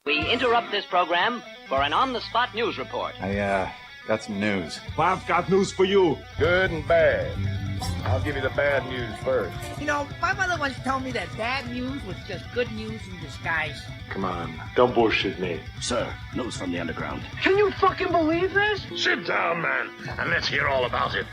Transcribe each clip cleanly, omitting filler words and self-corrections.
We interrupt this program for an on-the-spot news report. I got some news. Bob's got news for you. Good and bad. I'll give you the bad news first. You know, my mother once told me that bad news was just good news in disguise. Come on, don't bullshit me. Sir, news from the underground. Can you fucking believe this? Sit down, man, and let's hear all about it.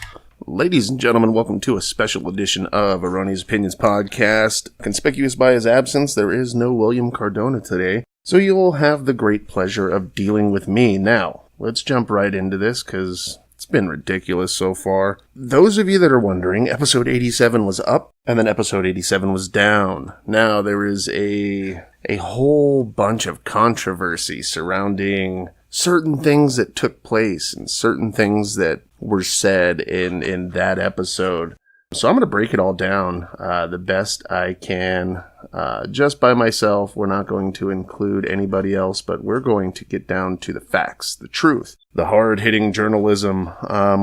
Ladies and gentlemen, welcome to a special edition of Erroneous Opinions Podcast. Conspicuous by his absence, there is no William Cardona today, so you'll have the great pleasure of dealing with me. Now, let's jump right into this, because it's been ridiculous so far. Those of you that are wondering, episode 87 was up, and then episode 87 was down. Now, there is a whole bunch of controversy surrounding certain things that took place and certain things that were said in that episode. So I'm going to break it all down the best I can just by myself. We're not going to include anybody else, but we're going to get down to the facts, the truth, the hard-hitting journalism,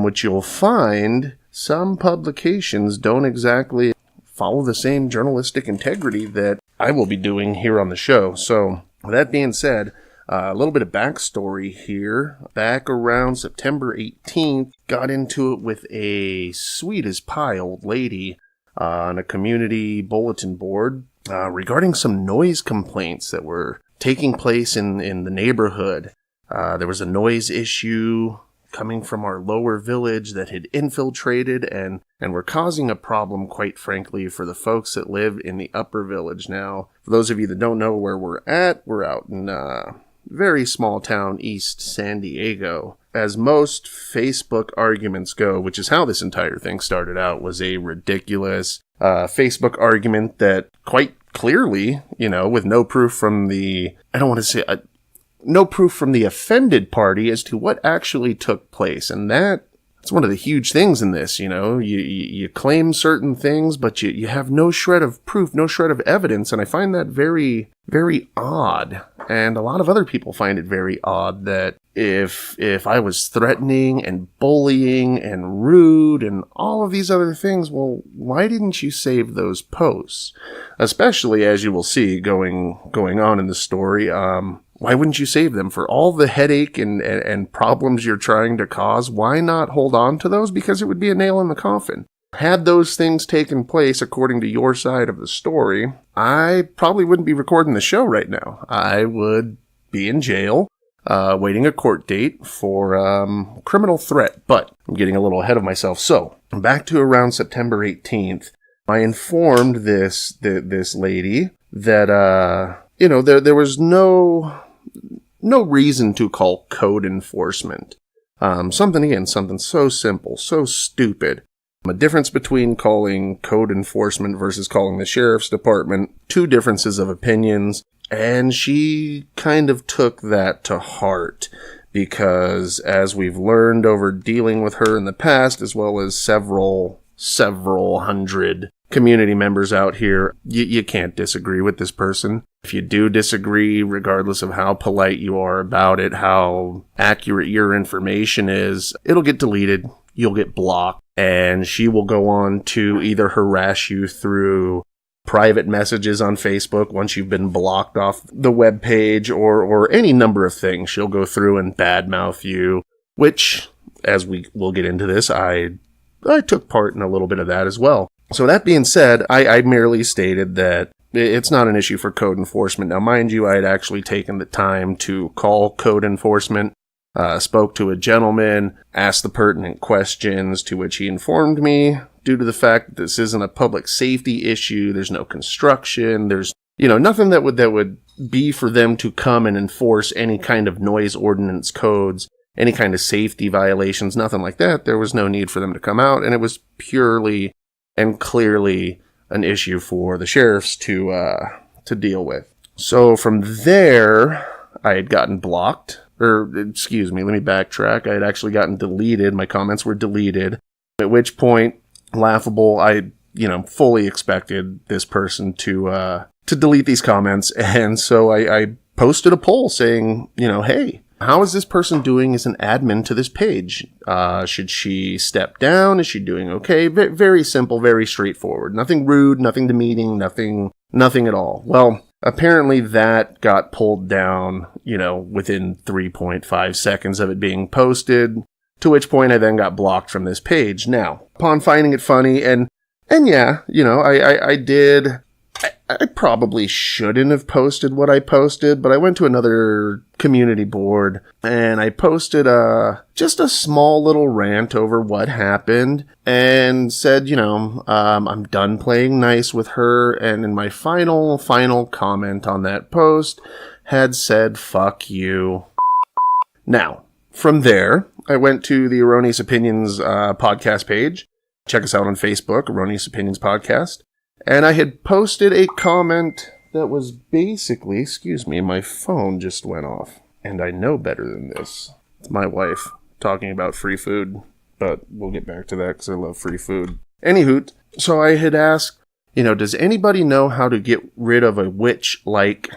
which you'll find some publications don't exactly follow the same journalistic integrity that I will be doing here on the show. So with that being said, a little bit of backstory here. Back around September 18th, got into it with a sweet as pie old lady on a community bulletin board regarding some noise complaints that were taking place in the neighborhood. There was a noise issue coming from our lower village that had infiltrated and were causing a problem, quite frankly, for the folks that live in the upper village. Now, for those of you that don't know where we're out in very small town East San Diego. As most Facebook arguments go, which is how this entire thing started out, was a ridiculous Facebook argument that quite clearly, with no proof from the, no proof from the offended party as to what actually took place. And that's one of the huge things in this, you claim certain things, but you have no shred of proof, no shred of evidence. And I find that very, very odd. And a lot of other people find it very odd that if I was threatening and bullying and rude and all of these other things, well, why didn't you save those posts? Especially as you will see going on in the story, why wouldn't you save them? For all the headache and problems you're trying to cause, why not hold on to those? Because it would be a nail in the coffin. Had those things taken place according to your side of the story, I probably wouldn't be recording the show right now. I would be in jail, waiting a court date for criminal threat. But I'm getting a little ahead of myself. So, back to around September 18th, I informed this lady that, there was no reason to call code enforcement. Something so simple, so stupid. A difference between calling code enforcement versus calling the sheriff's department, two differences of opinions, and she kind of took that to heart because as we've learned over dealing with her in the past, as well as several hundred community members out here, you can't disagree with this person. If you do disagree, regardless of how polite you are about it, how accurate your information is, it'll get deleted, you'll get blocked, and she will go on to either harass you through private messages on Facebook once you've been blocked off the webpage or any number of things. She'll go through and badmouth you, which, as we will get into this, I took part in a little bit of that as well. So that being said, I merely stated that it's not an issue for code enforcement. Now, mind you, I had actually taken the time to call code enforcement, spoke to a gentleman, asked the pertinent questions, to which he informed me, due to the fact that this isn't a public safety issue, there's no construction, there's, nothing that would be for them to come and enforce any kind of noise ordinance codes, any kind of safety violations, nothing like that. There was no need for them to come out, and it was purely and clearly an issue for the sheriffs to deal with. So from there, I had gotten blocked, let me backtrack. I had actually gotten deleted. My comments were deleted, at which point, laughable, I, fully expected this person to delete these comments. And so I posted a poll saying, hey, how is this person doing as an admin to this page? Should she step down? Is she doing okay? Very simple, very straightforward. Nothing rude, nothing demeaning, nothing at all. Well, Apparently that got pulled down, within 3.5 seconds of it being posted, to which point I then got blocked from this page. Now, upon finding it funny, and yeah, I probably shouldn't have posted what I posted, but I went to another community board and I posted just a small little rant over what happened and said, I'm done playing nice with her. And in my final comment on that post had said, fuck you. Now, from there, I went to the Erroneous Opinions podcast page. Check us out on Facebook, Erroneous Opinions Podcast. And I had posted a comment that was basically, excuse me, my phone just went off. And I know better than this. It's my wife talking about free food. But we'll get back to that because I love free food. Anywho, so I had asked, does anybody know how to get rid of a witch like...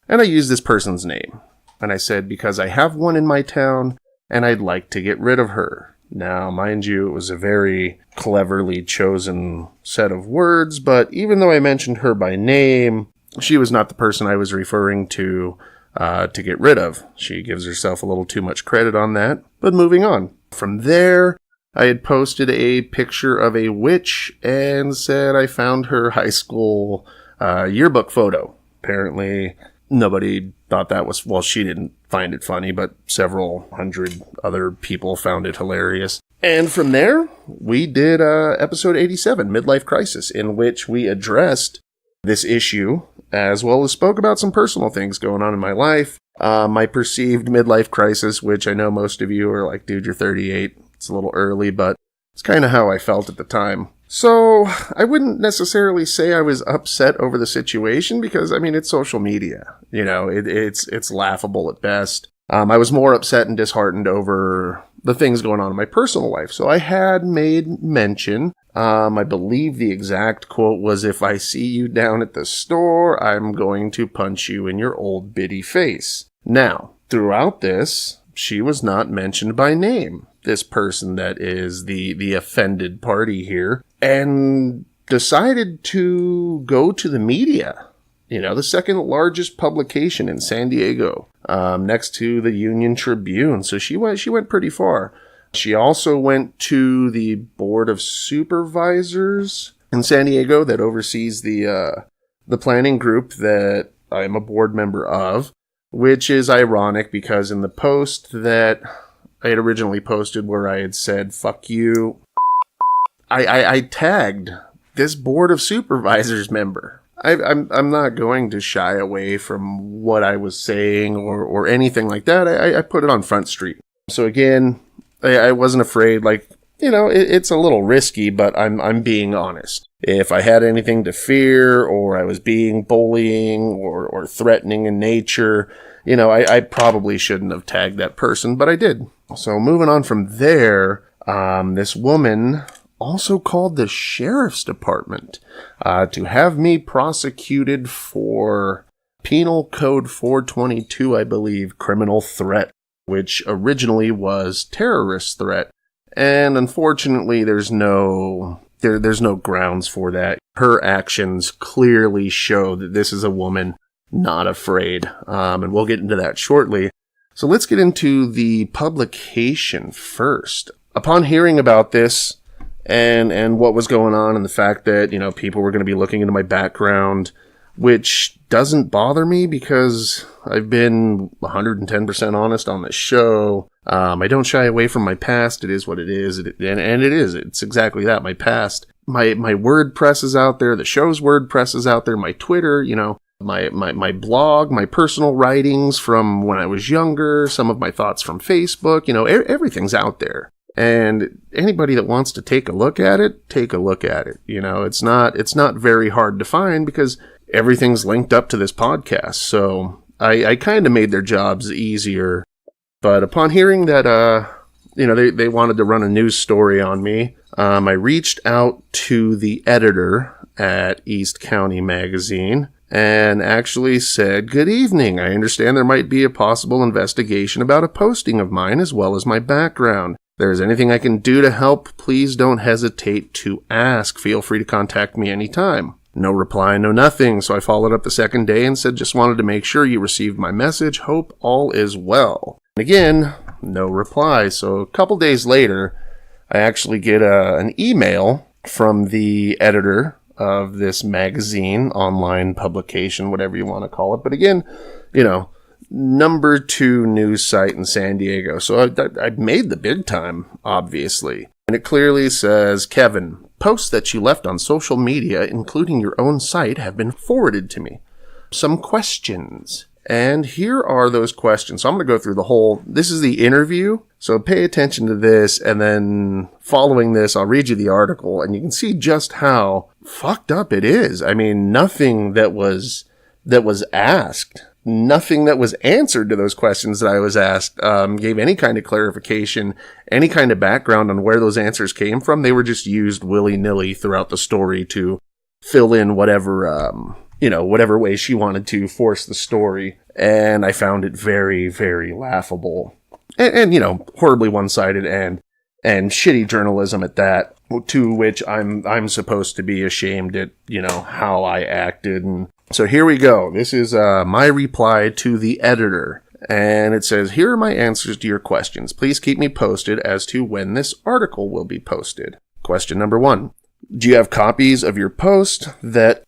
And I used this person's name. And I said, because I have one in my town and I'd like to get rid of her. Now, mind you, it was a very cleverly chosen set of words, but even though I mentioned her by name, she was not the person I was referring to get rid of. She gives herself a little too much credit on that. But moving on. From there, I had posted a picture of a witch and said I found her high school yearbook photo. Apparently, nobody thought that was, well, she didn't find it funny, but several hundred other people found it hilarious. And from there, we did episode 87, Midlife Crisis, in which we addressed this issue, as well as spoke about some personal things going on in my life. My perceived midlife crisis, which I know most of you are like, dude, you're 38. It's a little early, but it's kind of how I felt at the time. So, I wouldn't necessarily say I was upset over the situation because, it's social media. It's laughable at best. I was more upset and disheartened over the things going on in my personal life. So I had made mention, I believe the exact quote was, if I see you down at the store, I'm going to punch you in your old bitty face. Now, throughout this, she was not mentioned by name. This person that is the offended party here, and decided to go to the media. The second largest publication in San Diego, next to the Union Tribune. So she went pretty far. She also went to the Board of Supervisors in San Diego that oversees the planning group that I'm a board member of, which is ironic because in the post that I had originally posted where I had said, fuck you, I tagged this Board of Supervisors member. I'm not going to shy away from what I was saying or anything like that. I put it on Front Street. So again, I wasn't afraid. It's a little risky, but I'm being honest. If I had anything to fear or I was being bullying or threatening in nature, I probably shouldn't have tagged that person, but I did. So moving on from there, this woman also called the sheriff's department to have me prosecuted for Penal Code 422, I believe, criminal threat, which originally was terrorist threat. And unfortunately, there's no grounds for that. Her actions clearly show that this is a woman not afraid. And we'll get into that shortly. So let's get into the publication first. Upon hearing about this and what was going on and the fact that, people were going to be looking into my background, which doesn't bother me because I've been 110% honest on this show. I don't shy away from my past. It is what it is. And it is. It's exactly that, my past. My WordPress is out there. The show's WordPress is out there. My Twitter, my blog, my personal writings from when I was younger, some of my thoughts from Facebook, everything's out there. And anybody that wants to take a look at it, take a look at it. It's not very hard to find because everything's linked up to this podcast. So I kind of made their jobs easier. But upon hearing that, they wanted to run a news story on me, I reached out to the editor at East County Magazine and actually said, "Good evening. I understand there might be a possible investigation about a posting of mine as well as my background. If there's anything I can do to help, please don't hesitate to ask. Feel free to contact me anytime." No reply, no nothing, so I followed up the second day and said, just wanted to make sure you received my message. Hope all is well. And again, no reply. So a couple days later, I actually get an email from the editor of this magazine, online publication, whatever you want to call it. But again, number 2 news site in San Diego. So I made the big time, obviously. And it clearly says, Kevin, posts that you left on social media, including your own site, have been forwarded to me. Some questions. And here are those questions. So I'm going to go through this is the interview. So pay attention to this. And then following this, I'll read you the article and you can see just how fucked up it is. I mean, nothing that was asked, nothing that was answered to those questions that I was asked, gave any kind of clarification, any kind of background on where those answers came from. They were just used willy-nilly throughout the story to fill in whatever way she wanted to force the story. And I found it very, very laughable and horribly one-sided and shitty journalism at that, to which I'm supposed to be ashamed at, how I acted. And so here we go. This is my reply to the editor. And it says, here are my answers to your questions. Please keep me posted as to when this article will be posted. Question number 1. Do you have copies of your post that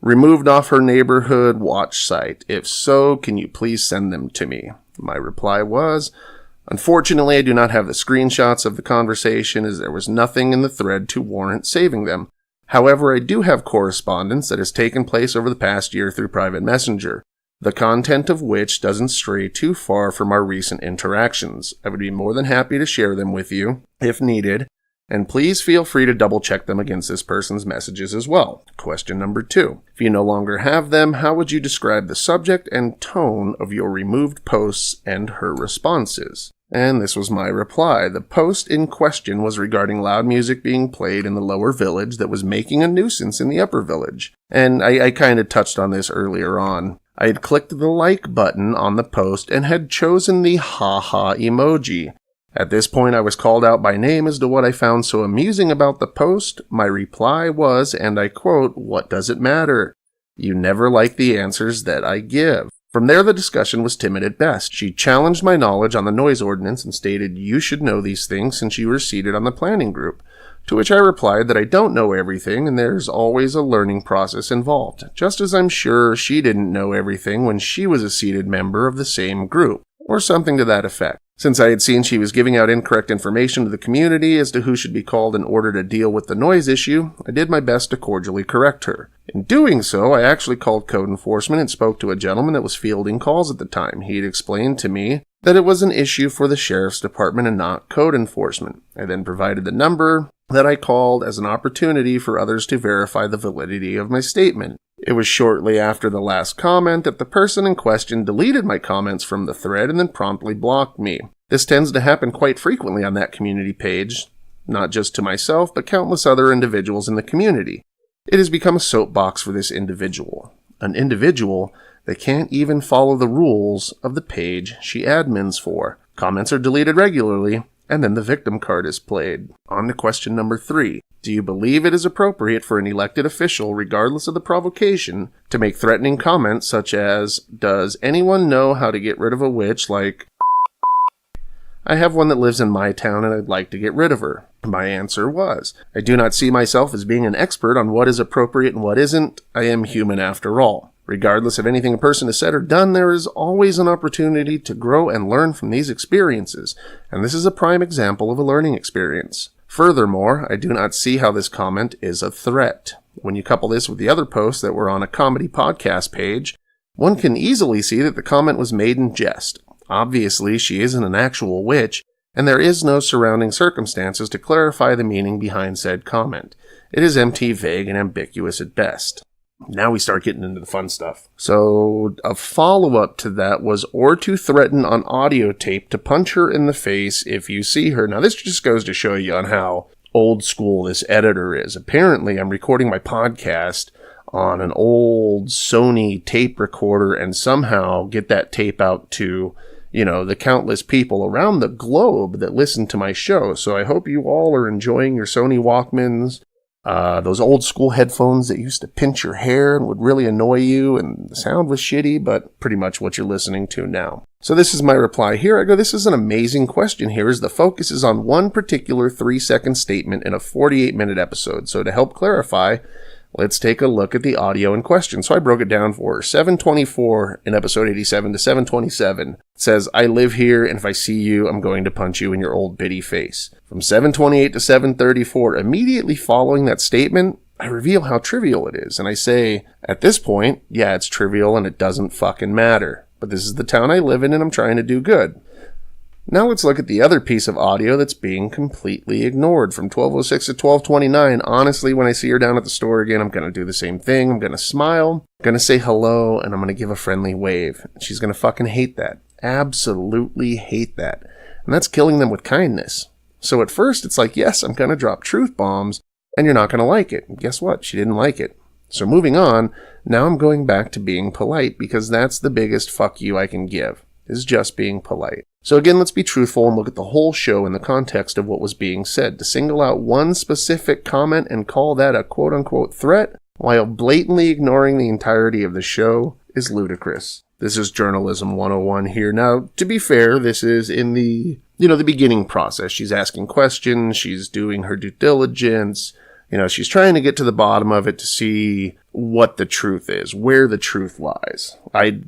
removed off her neighborhood watch site? If so, can you please send them to me? My reply was, unfortunately, I do not have the screenshots of the conversation, as there was nothing in the thread to warrant saving them. However, I do have correspondence that has taken place over the past year through private messenger, the content of which doesn't stray too far from our recent interactions. I would be more than happy to share them with you, if needed, and please feel free to double-check them against this person's messages as well. Question number 2. If you no longer have them, how would you describe the subject and tone of your removed posts and her responses? And this was my reply. The post in question was regarding loud music being played in the lower village that was making a nuisance in the upper village. And I kind of touched on this earlier on. I had clicked the like button on the post and had chosen the ha-ha emoji. At this point, I was called out by name as to what I found so amusing about the post. My reply was, and I quote, "What does it matter? You never like the answers that I give." From there, the discussion was timid at best. She challenged my knowledge on the noise ordinance and stated, "You should know these things since you were seated on the planning group." To which I replied that I don't know everything and there's always a learning process involved, just as I'm sure she didn't know everything when she was a seated member of the same group, or something to that effect. Since I had seen she was giving out incorrect information to the community as to who should be called in order to deal with the noise issue, I did my best to cordially correct her. In doing so, I actually called code enforcement and spoke to a gentleman that was fielding calls at the time. He had explained to me that it was an issue for the sheriff's department and not code enforcement. I then provided the number that I called as an opportunity for others to verify the validity of my statement. It was shortly after the last comment that the person in question deleted my comments from the thread and then promptly blocked me. This tends to happen quite frequently on that community page, not just to myself, but countless other individuals in the community. It has become a soapbox for this individual. An individual that can't even follow the rules of the page she admins for. Comments are deleted regularly, and then the victim card is played. On to question number 3. Do you believe it is appropriate for an elected official, regardless of the provocation, to make threatening comments such as, "Does anyone know how to get rid of a witch?" like, "I have one that lives in my town and I'd like to get rid of her." My answer was, I do not see myself as being an expert on what is appropriate and what isn't. I am human after all. Regardless of anything a person has said or done, there is always an opportunity to grow and learn from these experiences, and this is a prime example of a learning experience. Furthermore, I do not see how this comment is a threat. When you couple this with the other posts that were on a comedy podcast page, one can easily see that the comment was made in jest. Obviously, she isn't an actual witch, and there is no surrounding circumstances to clarify the meaning behind said comment. It is empty, vague, and ambiguous at best. Now we start getting into the fun stuff. So, a follow-up to that was, or to threaten on audio tape to punch her in the face if you see her. Now, this just goes to show you on how old school this editor is. Apparently, I'm recording my podcast on an old Sony tape recorder and somehow get that tape out to, the countless people around the globe that listen to my show. So I hope you all are enjoying your Sony Walkmans Those old school headphones that used to pinch your hair and would really annoy you, and the sound was shitty, but pretty much what you're listening to now. So this is my reply. Here I go. This is an amazing question here, as the focus is on one particular 3-second statement in a 48-minute episode. So to help clarify, let's take a look at the audio in question. So I broke it down for her. 724 in episode 87 to 727. It says, I live here, and if I see you, I'm going to punch you in your old bitty face. From 728 to 734, immediately following that statement, I reveal how trivial it is. And I say, at this point, yeah, it's trivial and it doesn't fucking matter. But this is the town I live in and I'm trying to do good. Now let's look at the other piece of audio that's being completely ignored. From 1206 to 1229, honestly, when I see her down at the store again, I'm going to do the same thing. I'm going to smile, I'm going to say hello, and I'm going to give a friendly wave. She's going to fucking hate that. Absolutely hate that. And that's killing them with kindness. So at first, it's like, yes, I'm going to drop truth bombs, and you're not going to like it. And guess what? She didn't like it. So moving on, now I'm going back to being polite, because that's the biggest fuck you I can give, is just being polite. So again, let's be truthful and look at the whole show in the context of what was being said. To single out one specific comment and call that a quote-unquote threat, while blatantly ignoring the entirety of the show, is ludicrous. This is journalism 101 here. Now, to be fair, this is in the beginning process. She's asking questions, she's doing her due diligence, she's trying to get to the bottom of it to see what the truth is, where the truth lies. I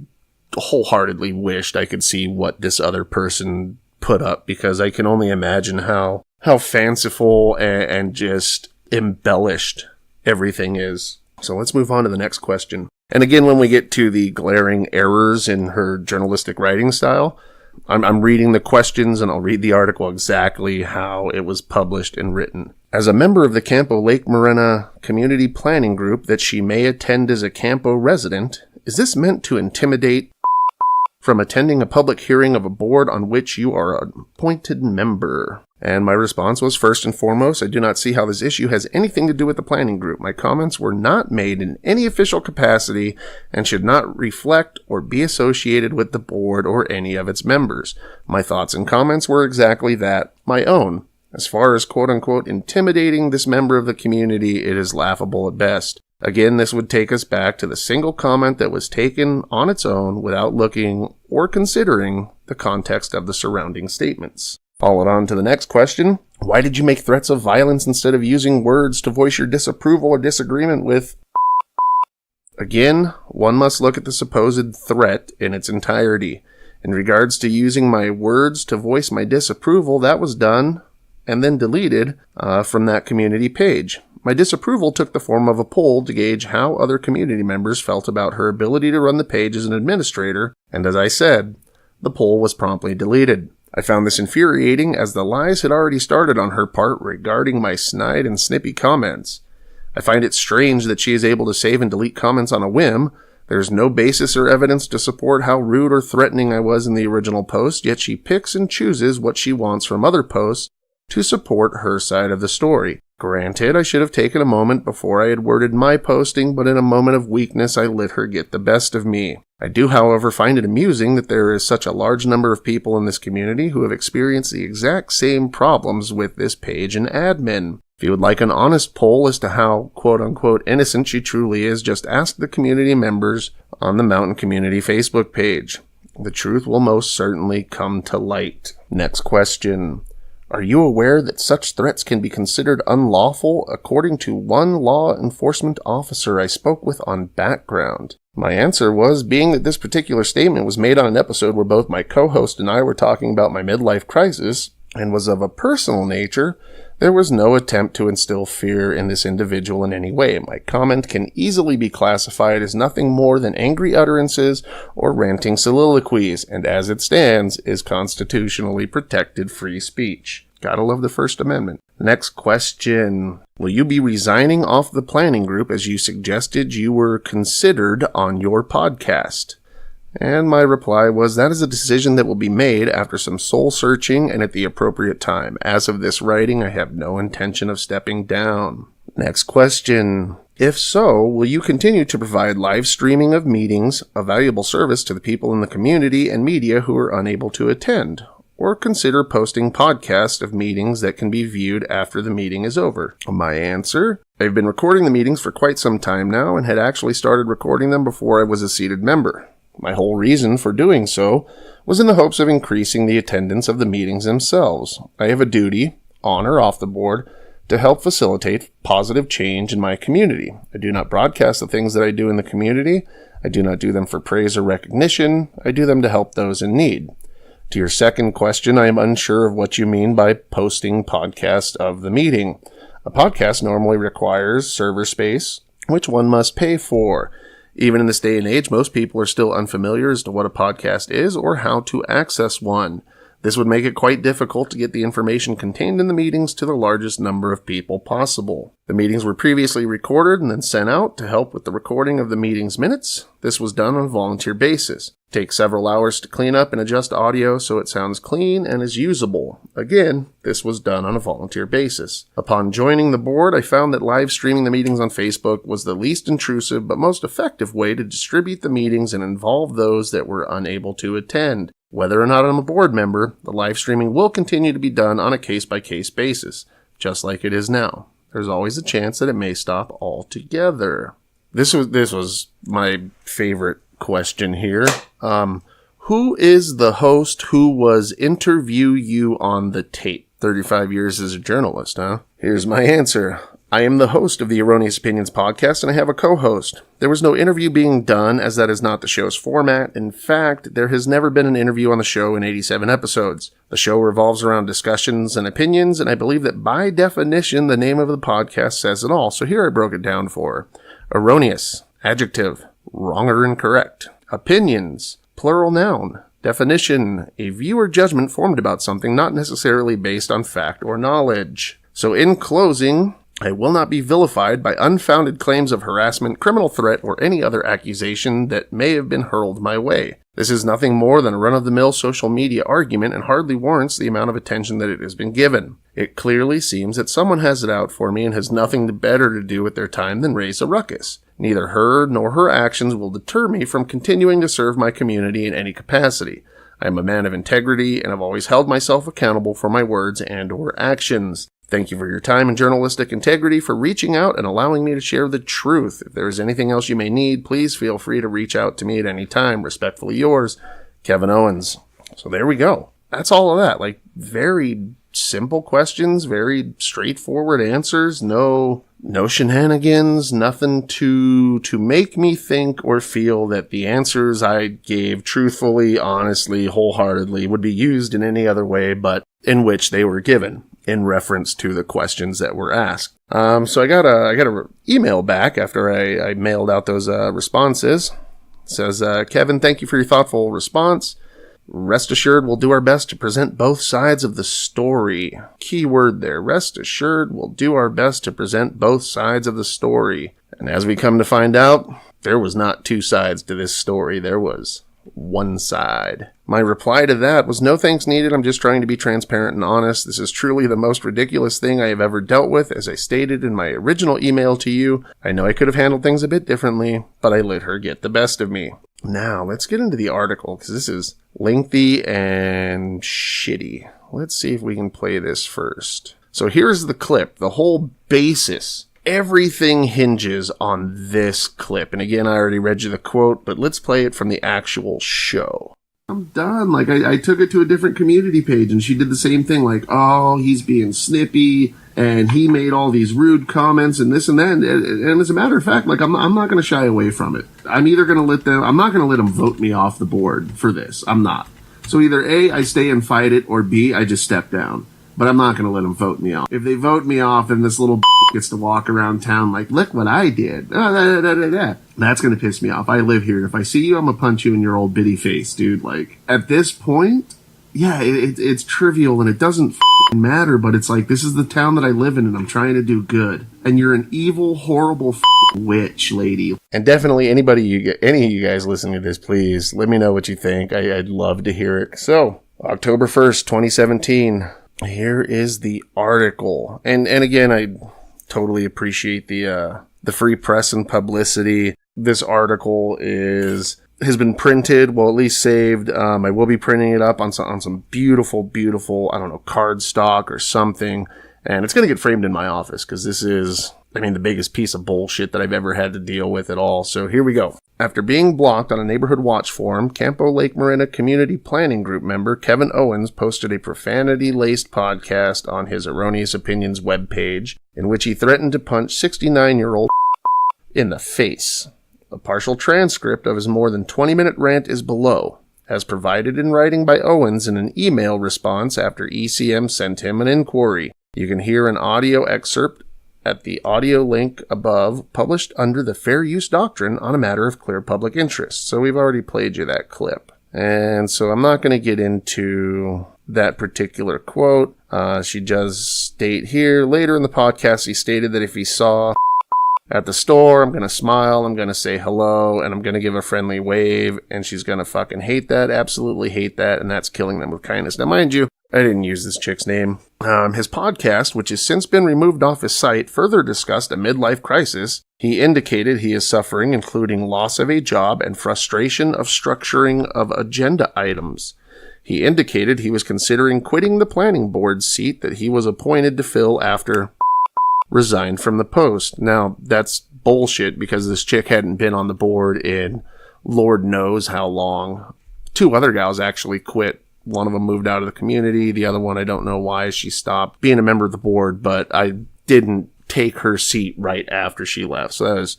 wholeheartedly wished I could see what this other person put up, because I can only imagine how fanciful and just embellished everything is. So let's move on to the next question. And again, when we get to the glaring errors in her journalistic writing style, I'm reading the questions and I'll read the article exactly how it was published and written. As a member of the Campo Lake Morena Community Planning Group that she may attend as a Campo resident, is this meant to intimidate from attending a public hearing of a board on which you are an appointed member? And my response was, first and foremost, I do not see how this issue has anything to do with the planning group. My comments were not made in any official capacity and should not reflect or be associated with the board or any of its members. My thoughts and comments were exactly that, my own. As far as quote-unquote intimidating this member of the community, it is laughable at best. Again, this would take us back to the single comment that was taken on its own without looking or considering the context of the surrounding statements. Followed on to the next question. Why did you make threats of violence instead of using words to voice your disapproval or disagreement with? Again, one must look at the supposed threat in its entirety. In regards to using my words to voice my disapproval, that was done and then deleted from that community page. My disapproval took the form of a poll to gauge how other community members felt about her ability to run the page as an administrator, and as I said, the poll was promptly deleted. I found this infuriating, as the lies had already started on her part regarding my snide and snippy comments. I find it strange that she is able to save and delete comments on a whim. There's no basis or evidence to support how rude or threatening I was in the original post, yet she picks and chooses what she wants from other posts to support her side of the story. Granted, I should have taken a moment before I had worded my posting, but in a moment of weakness, I let her get the best of me. I do, however, find it amusing that there is such a large number of people in this community who have experienced the exact same problems with this page and admin. If you would like an honest poll as to how quote-unquote innocent she truly is, just ask the community members on the Mountain Community Facebook page. The truth will most certainly come to light. Next question. Are you aware that such threats can be considered unlawful according to one law enforcement officer I spoke with on Background? My answer was, being that this particular statement was made on an episode where both my co-host and I were talking about my midlife crisis and was of a personal nature, there was no attempt to instill fear in this individual in any way. My comment can easily be classified as nothing more than angry utterances or ranting soliloquies, and as it stands, is constitutionally protected free speech. Gotta love the First Amendment. Next question. Will you be resigning off the planning group as you suggested you were considered on your podcast? And my reply was, that is a decision that will be made after some soul searching and at the appropriate time. As of this writing, I have no intention of stepping down. Next question. If so, will you continue to provide live streaming of meetings, a valuable service to the people in the community and media who are unable to attend? or consider posting podcasts of meetings that can be viewed after the meeting is over? My answer: I've been recording the meetings for quite some time now and had actually started recording them before I was a seated member. My whole reason for doing so was in the hopes of increasing the attendance of the meetings themselves. I have a duty, on or off the board, to help facilitate positive change in my community. I do not broadcast the things that I do in the community. I do not do them for praise or recognition. I do them to help those in need. To your second question, I am unsure of what you mean by posting podcast of the meeting. A podcast normally requires server space, which one must pay for. Even in this day and age, most people are still unfamiliar as to what a podcast is or how to access one. This would make it quite difficult to get the information contained in the meetings to the largest number of people possible. The meetings were previously recorded and then sent out to help with the recording of the meeting's minutes. This was done on a volunteer basis. It takes several hours to clean up and adjust audio so it sounds clean and is usable. Again, this was done on a volunteer basis. Upon joining the board, I found that live streaming the meetings on Facebook was the least intrusive but most effective way to distribute the meetings and involve those that were unable to attend. Whether or not I'm a board member, the live streaming will continue to be done on a case-by-case basis, just like it is now. There's always a chance that it may stop altogether. This was my favorite question here. Who is the host who was interview you on the tape? 35 years as a journalist, huh? Here's my answer. I am the host of the Erroneous Opinions podcast, and I have a co-host. There was no interview being done, as that is not the show's format. In fact, there has never been an interview on the show in 87 episodes. The show revolves around discussions and opinions, and I believe that by definition, the name of the podcast says it all. So here I broke it down for: erroneous, adjective, wrong or incorrect; opinions, plural noun; definition, a view or judgment formed about something not necessarily based on fact or knowledge. So in closing, I will not be vilified by unfounded claims of harassment, criminal threat, or any other accusation that may have been hurled my way. This is nothing more than a run-of-the-mill social media argument and hardly warrants the amount of attention that it has been given. It clearly seems that someone has it out for me and has nothing better to do with their time than raise a ruckus. Neither her nor her actions will deter me from continuing to serve my community in any capacity. I am a man of integrity and have always held myself accountable for my words and or actions. Thank you for your time and journalistic integrity, for reaching out and allowing me to share the truth. If there is anything else you may need, please feel free to reach out to me at any time. Respectfully yours, Kevin Owens. So there we go. That's all of that. Like, very simple questions, very straightforward answers. No shenanigans, nothing to make me think or feel that the answers I gave truthfully, honestly, wholeheartedly would be used in any other way but in which they were given, in reference to the questions that were asked. So I got a email back after I mailed out those responses. It says, Kevin, thank you for your thoughtful response. Rest assured, we'll do our best to present both sides of the story. Key word there. Rest assured, we'll do our best to present both sides of the story. And as we come to find out, there was not two sides to this story. There was one side. My reply to that was, no thanks needed. I'm just trying to be transparent and honest. This is truly the most ridiculous thing I have ever dealt with. As I stated in my original email to you, I know I could have handled things a bit differently, but I let her get the best of me. Now, let's get into the article, because this is lengthy and shitty. Let's see if we can play this first. So here's the clip, the whole basis. Everything hinges on this clip. And again, I already read you the quote, but let's play it from the actual show. I'm done. Like, I took it to a different community page, and she did the same thing. Like, oh, he's being snippy, and he made all these rude comments, and this and that. And as a matter of fact, like, I'm not going to shy away from it. I'm not going to let them vote me off the board for this. I'm not. So either A, I stay and fight it, or B, I just step down. But I'm not going to let them vote me off. If they vote me off, then this little gets to walk around town like, look what I did. That's going to piss me off. I live here. If I see you, I'm going to punch you in your old bitty face, dude. Like, at this point, yeah, it's trivial and it doesn't matter, but it's like, this is the town that I live in and I'm trying to do good. And you're an evil, horrible witch, lady. And definitely any of you guys listening to this, please let me know what you think. I'd love to hear it. So, October 1st, 2017. Here is the article. And again, I totally appreciate the free press and publicity. This article is has been printed, well, at least saved. I will be printing it up on some beautiful, beautiful, I don't know, cardstock or something. And it's going to get framed in my office because this is, the biggest piece of bullshit that I've ever had to deal with at all. So here we go. After being blocked on a neighborhood watch forum, Campo Lake Marina Community Planning Group member Kevin Owens posted a profanity-laced podcast on his Erroneous Opinions webpage in which he threatened to punch 69-year-old in the face. A partial transcript of his more than 20-minute rant is below, as provided in writing by Owens in an email response after ECM sent him an inquiry. You can hear an audio excerpt at the audio link above, published under the Fair Use Doctrine on a matter of clear public interest. So we've already played you that clip. And so I'm not going to get into that particular quote. She does state here, later in the podcast, he stated that if he saw at the store, I'm going to smile, I'm going to say hello, and I'm going to give a friendly wave, and she's going to fucking hate that, absolutely hate that, and that's killing them with kindness. Now, mind you, I didn't use this chick's name. His podcast, which has since been removed off his site, further discussed a midlife crisis. He indicated he is suffering, including loss of a job and frustration of structuring of agenda items. He indicated he was considering quitting the planning board seat that he was appointed to fill after resigned from the post. Now, that's bullshit because this chick hadn't been on the board in Lord knows how long. 2 other gals actually quit. One of them moved out of the community. The other one, I don't know why she stopped being a member of the board, but I didn't take her seat right after she left. So that was,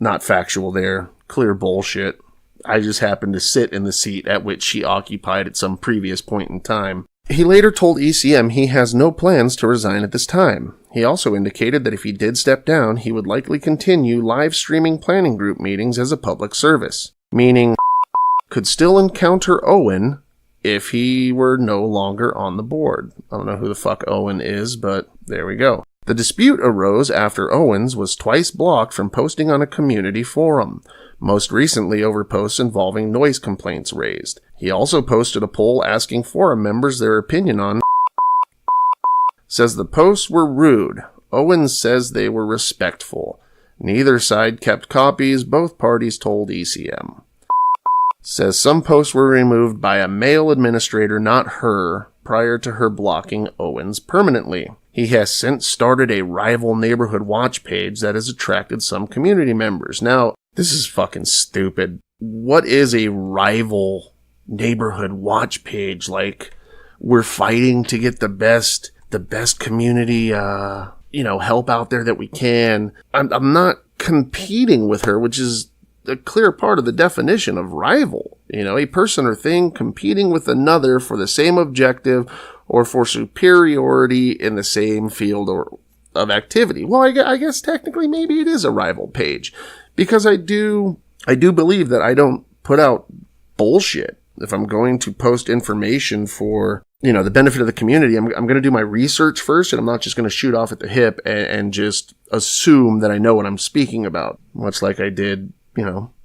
not factual there. Clear bullshit. I just happened to sit in the seat at which she occupied at some previous point in time. He later told ECM he has no plans to resign at this time. He also indicated that if he did step down, he would likely continue live streaming planning group meetings as a public service, meaning could still encounter Owen if he were no longer on the board. I don't know who the fuck Owen is, but there we go. The dispute arose after Owens was twice blocked from posting on a community forum, most recently over posts involving noise complaints raised. He also posted a poll asking forum members their opinion on says the posts were rude. Owens says they were respectful. Neither side kept copies, both parties told ECM. Says some posts were removed by a male administrator, not her, prior to her blocking Owens permanently. He has since started a rival neighborhood watch page that has attracted some community members. Now, this is fucking stupid. What is a rival neighborhood watch page? Like, we're fighting to get the best community, help out there that we can. I'm not competing with her, which is a clear part of the definition of rival. A person or thing competing with another for the same objective or for superiority in the same field of activity. Well, I guess technically maybe it is a rival page because I do believe that I don't put out bullshit. If I'm going to post information for, the benefit of the community, I'm going to do my research first, and I'm not just going to shoot off at the hip and just assume that I know what I'm speaking about, much like I did,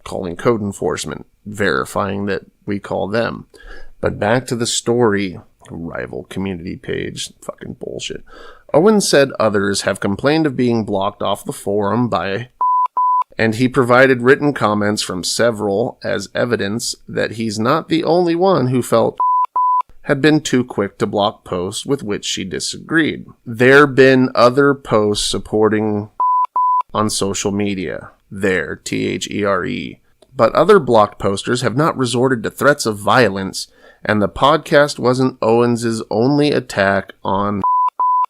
calling code enforcement, verifying that we call them. But back to the story, rival community page, fucking bullshit. Owen said others have complained of being blocked off the forum and he provided written comments from several as evidence that he's not the only one who felt had been too quick to block posts with which she disagreed. There been other posts supporting on social media. There, THERE. But other blocked posters have not resorted to threats of violence, and the podcast wasn't Owens' only attack on.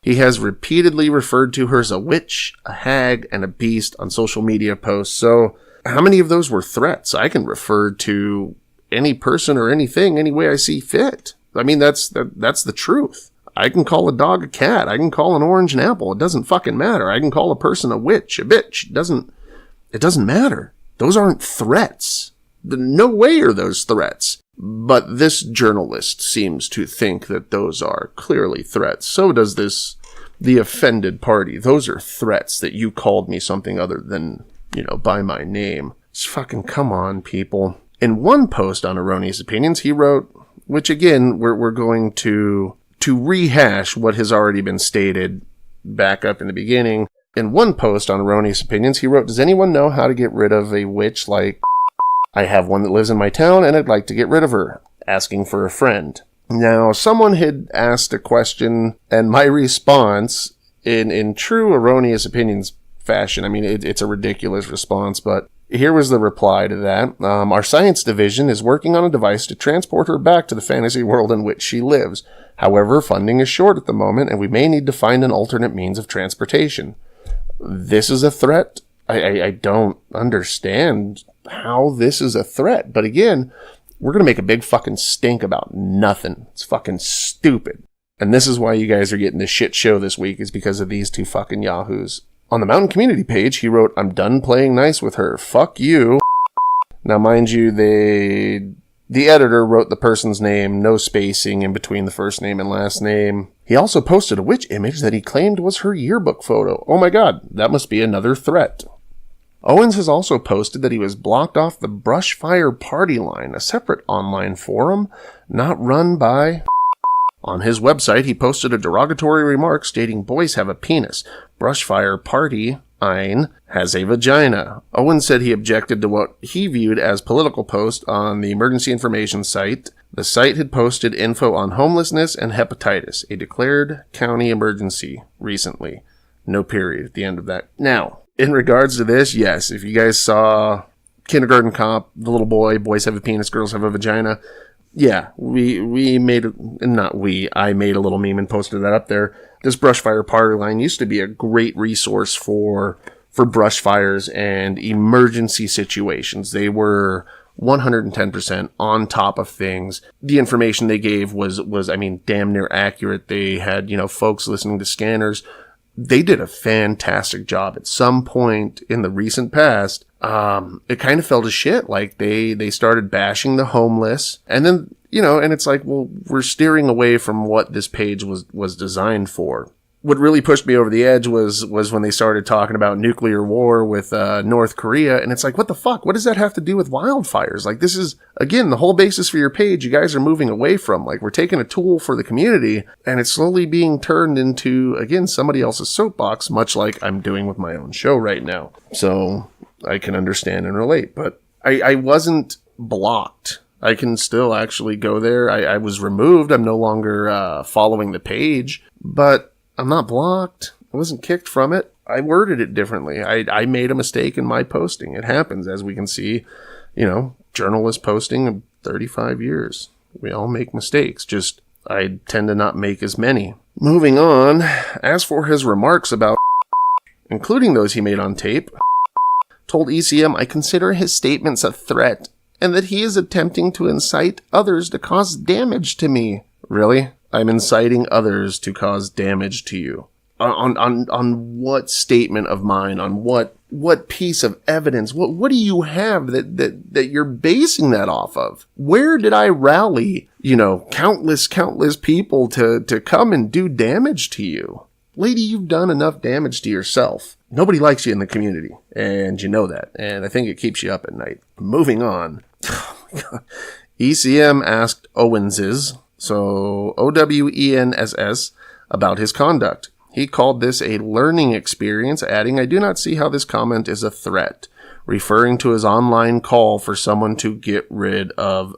He has repeatedly referred to her as a witch, a hag, and a beast on social media posts. So, how many of those were threats? I can refer to any person or anything any way I see fit. That's the truth. I can call a dog a cat. I can call an orange an apple. It doesn't fucking matter. I can call a person a witch, a bitch. It doesn't matter. Those aren't threats. No way are those threats. But this journalist seems to think that those are clearly threats. So does the offended party. Those are threats that you called me something other than, by my name. Just fucking come on, people. In one post on Erroneous Opinions, he wrote, which again, we're going to rehash what has already been stated back up in the beginning. In one post on Erroneous Opinions, he wrote, does anyone know how to get rid of a witch like I have one that lives in my town and I'd like to get rid of her. Asking for a friend. Now, someone had asked a question, and my response, in true erroneous opinions fashion, I mean, it's a ridiculous response, but here was the reply to that. Our science division is working on a device to transport her back to the fantasy world in which she lives. However, funding is short at the moment, and we may need to find an alternate means of transportation. This is a threat? I don't understand how this is a threat, but again, we're going to make a big fucking stink about nothing. It's fucking stupid. And this is why you guys are getting this shit show this week, is because of these two fucking yahoos. On the Mountain Community page, he wrote, I'm done playing nice with her. Fuck you. Now, mind you, the editor wrote the person's name, no spacing in between the first name and last name. He also posted a witch image that he claimed was her yearbook photo. Oh my god, that must be another threat. Owens has also posted that he was blocked off the Brushfire Party Line, a separate online forum not run by... On his website, he posted a derogatory remark stating boys have a penis. Brushfire Party Ein has a vagina. Owens said he objected to what he viewed as political post on the emergency information site. The site had posted info on homelessness and hepatitis, a declared county emergency recently. No period at the end of that. Now, in regards to this, yes, if you guys saw Kindergarten Cop, the little boy, boys have a penis, girls have a vagina, yeah, I made a little meme and posted that up there. This Brushfire Party Line used to be a great resource for brush fires and emergency situations. They were 110% on top of things. The information they gave was damn near accurate. They had, folks listening to scanners. They did a fantastic job. At some point in the recent past, it kind of fell to shit. Like they started bashing the homeless, and then, and it's like, well, we're steering away from what this page was designed for. What really pushed me over the edge was when they started talking about nuclear war with North Korea, and it's like, what the fuck? What does that have to do with wildfires? Like, this is, again, the whole basis for your page you guys are moving away from. Like, we're taking a tool for the community, and it's slowly being turned into, again, somebody else's soapbox, much like I'm doing with my own show right now. So I can understand and relate, but I wasn't blocked. I can still actually go there. I was removed. I'm no longer following the page, but I'm not blocked. I wasn't kicked from it. I worded it differently. I made a mistake in my posting. It happens, as we can see, journalists posting 35 years. We all make mistakes. Just, I tend to not make as many. Moving on, as for his remarks about, including those he made on tape, told ECM, I consider his statements a threat, and that he is attempting to incite others to cause damage to me. Really? I'm inciting others to cause damage to you. On what statement of mine? On what piece of evidence? What do you have that you're basing that off of? Where did I rally, countless people to come and do damage to you? Lady, you've done enough damage to yourself. Nobody likes you in the community, and you know that, and I think it keeps you up at night. Moving on. Oh my God. ECM asked Owens's, so OWENSS, about his conduct. He called this a learning experience, adding, I do not see how this comment is a threat, referring to his online call for someone to get rid of.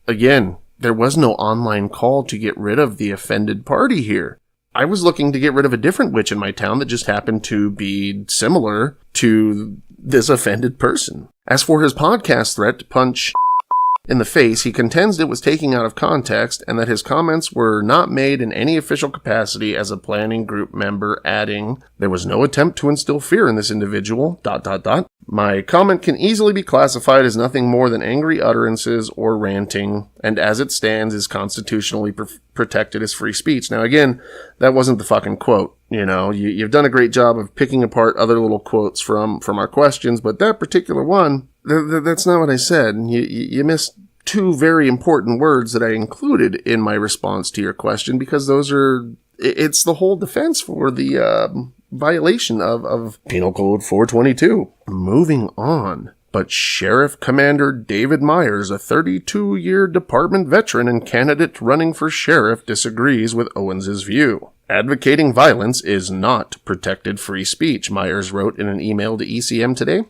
Again, there was no online call to get rid of the offended party here. I was looking to get rid of a different witch in my town that just happened to be similar to this offended person. As for his podcast threat to punch in the face, he contends it was taken out of context and that his comments were not made in any official capacity as a planning group member, adding, there was no attempt to instill fear in this individual, ... My comment can easily be classified as nothing more than angry utterances or ranting, and as it stands is constitutionally protected as free speech. Now again, that wasn't the fucking quote. You've done a great job of picking apart other little quotes from our questions, but that particular one, that's not what I said. You missed two very important words that I included in my response to your question, because it's the whole defense for the violation of Penal Code 422. Moving on. But Sheriff Commander David Myers, a 32-year department veteran and candidate running for sheriff, disagrees with Owens's view. Advocating violence is not protected free speech, Myers wrote in an email to ECM today.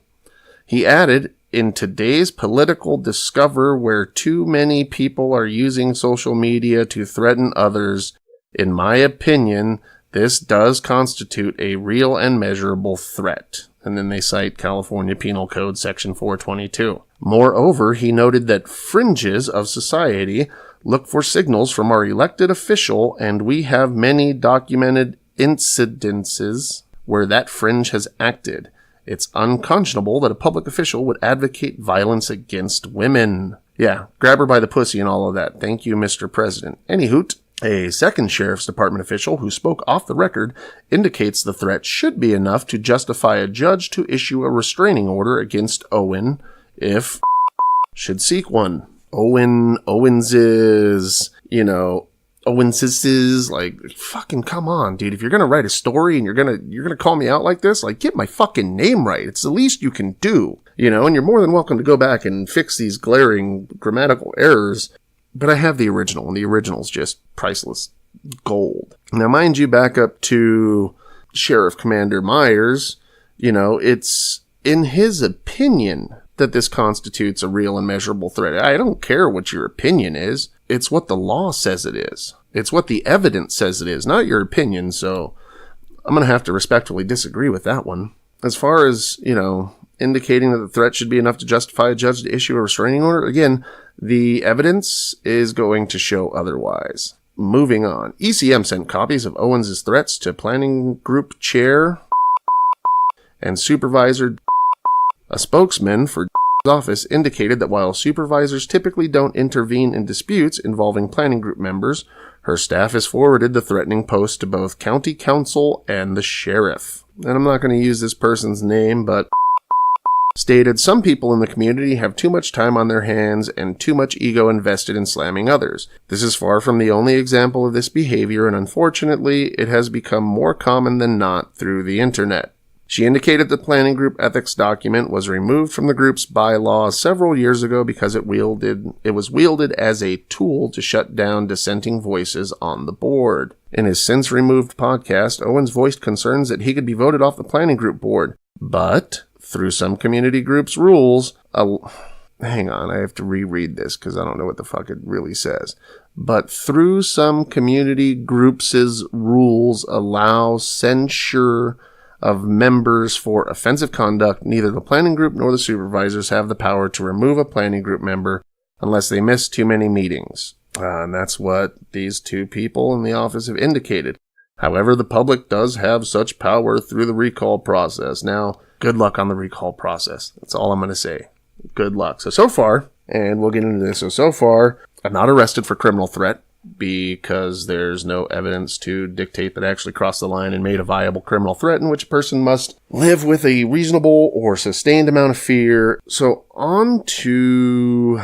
He added, in today's political discover where too many people are using social media to threaten others, in my opinion, this does constitute a real and measurable threat. And then they cite California Penal Code Section 422. Moreover, he noted that fringes of society look for signals from our elected official, and we have many documented incidences where that fringe has acted. It's unconscionable that a public official would advocate violence against women. Yeah, grab her by the pussy and all of that. Thank you, Mr. President. Anyhoot, a second Sheriff's Department official who spoke off the record indicates the threat should be enough to justify a judge to issue a restraining order against Owen if should seek one. Owens is, like, fucking come on, dude. If you're gonna write a story and you're gonna call me out like this, like, get my fucking name right. It's the least you can do, and you're more than welcome to go back and fix these glaring grammatical errors. But I have the original, and the original's just priceless gold. Now, mind you, back up to Sheriff Commander Myers, it's in his opinion that this constitutes a real and measurable threat. I don't care what your opinion is. It's what the law says it is. It's what the evidence says it is, not your opinion. So I'm going to have to respectfully disagree with that one. As far as, indicating that the threat should be enough to justify a judge to issue a restraining order, again, the evidence is going to show otherwise. Moving on. ECM sent copies of Owens' threats to planning group chair and supervisor. A spokesman for office indicated that while supervisors typically don't intervene in disputes involving planning group members, her staff has forwarded the threatening post to both county council and the sheriff. And I'm not going to use this person's name, but stated some people in the community have too much time on their hands and too much ego invested in slamming others. This is far from the only example of this behavior, and unfortunately, it has become more common than not through the internet. She indicated the planning group ethics document was removed from the group's bylaws several years ago because it was wielded as a tool to shut down dissenting voices on the board. In his since removed podcast, Owens voiced concerns that he could be voted off the planning group board, but through some community groups' rules, hang on, I have to reread this because I don't know what the fuck it really says. But through some community groups' rules allow censure of members for offensive conduct, neither the planning group nor the supervisors have the power to remove a planning group member unless they miss too many meetings. And that's what these two people in the office have indicated. However, the public does have such power through the recall process. Now, good luck on the recall process. That's all I'm going to say. Good luck. So far, and we'll get into this, so far, I'm not arrested for criminal threat, because there's no evidence to dictate that I actually crossed the line and made a viable criminal threat in which a person must live with a reasonable or sustained amount of fear. So on to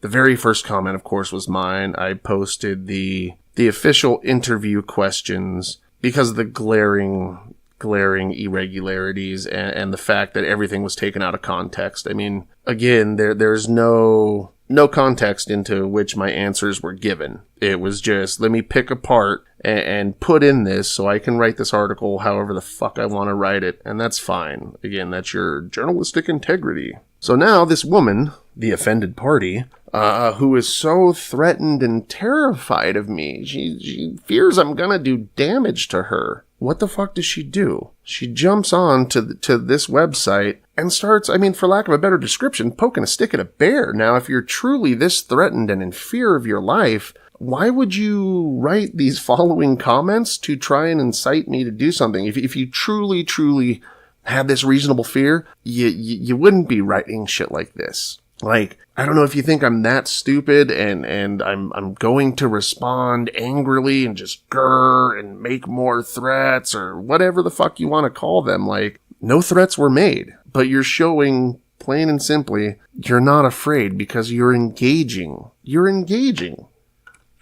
the very first comment, of course, was mine. I posted the official interview questions because of the glaring irregularities and the fact that everything was taken out of context. I mean, again, there's no context into which my answers were given. It was just, let me pick apart and put in this so I can write this article however the fuck I want to write it, and that's fine. Again, that's your journalistic integrity. So now this woman, the offended party, who is so threatened and terrified of me, she fears I'm gonna do damage to her. What the fuck does she do? She jumps on to this website and starts, for lack of a better description, poking a stick at a bear. Now, if you're truly this threatened and in fear of your life, why would you write these following comments to try and incite me to do something? If you truly had this reasonable fear, you wouldn't be writing shit like this. Like, I don't know if you think I'm that stupid and I'm going to respond angrily and just grr and make more threats or whatever the fuck you want to call them. Like, no threats were made, but you're showing plain and simply you're not afraid because you're engaging. You're engaging.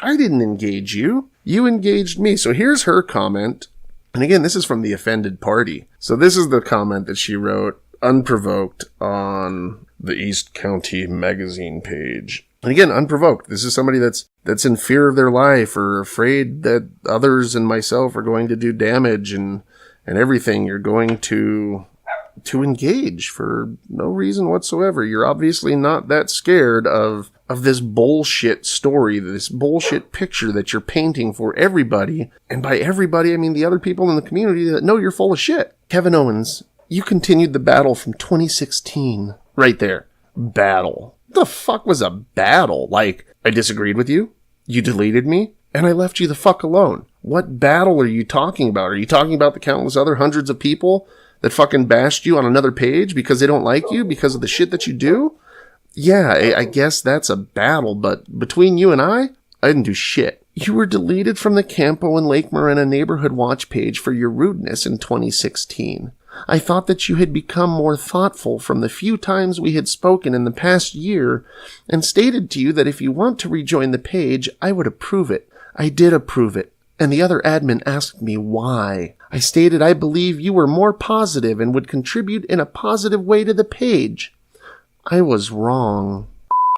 I didn't engage you. You engaged me. So here's her comment. And again, this is from the offended party. So this is the comment that she wrote unprovoked on the East County Magazine page. And again, unprovoked. This is somebody that's in fear of their life or afraid that others and myself are going to do damage and everything. You're going to to engage for no reason whatsoever. You're obviously not that scared of this bullshit story, this bullshit picture that you're painting for everybody. And by everybody, I mean the other people in the community that know you're full of shit. Kevin Owens, you continued the battle from 2016. Right there. Battle. The fuck was a battle? Like, I disagreed with you, you deleted me, and I left you the fuck alone. What battle are you talking about? Are you talking about the countless other hundreds of people that fucking bashed you on another page because they don't like you because of the shit that you do? Yeah, I guess that's a battle, but between you and I didn't do shit. You were deleted from the Campo and Lake Morena Neighborhood Watch page for your rudeness in 2016. I thought that you had become more thoughtful from the few times we had spoken in the past year, and stated to you that if you want to rejoin the page, I would approve it. I did approve it, and the other admin asked me why. I stated I believe you were more positive and would contribute in a positive way to the page. I was wrong.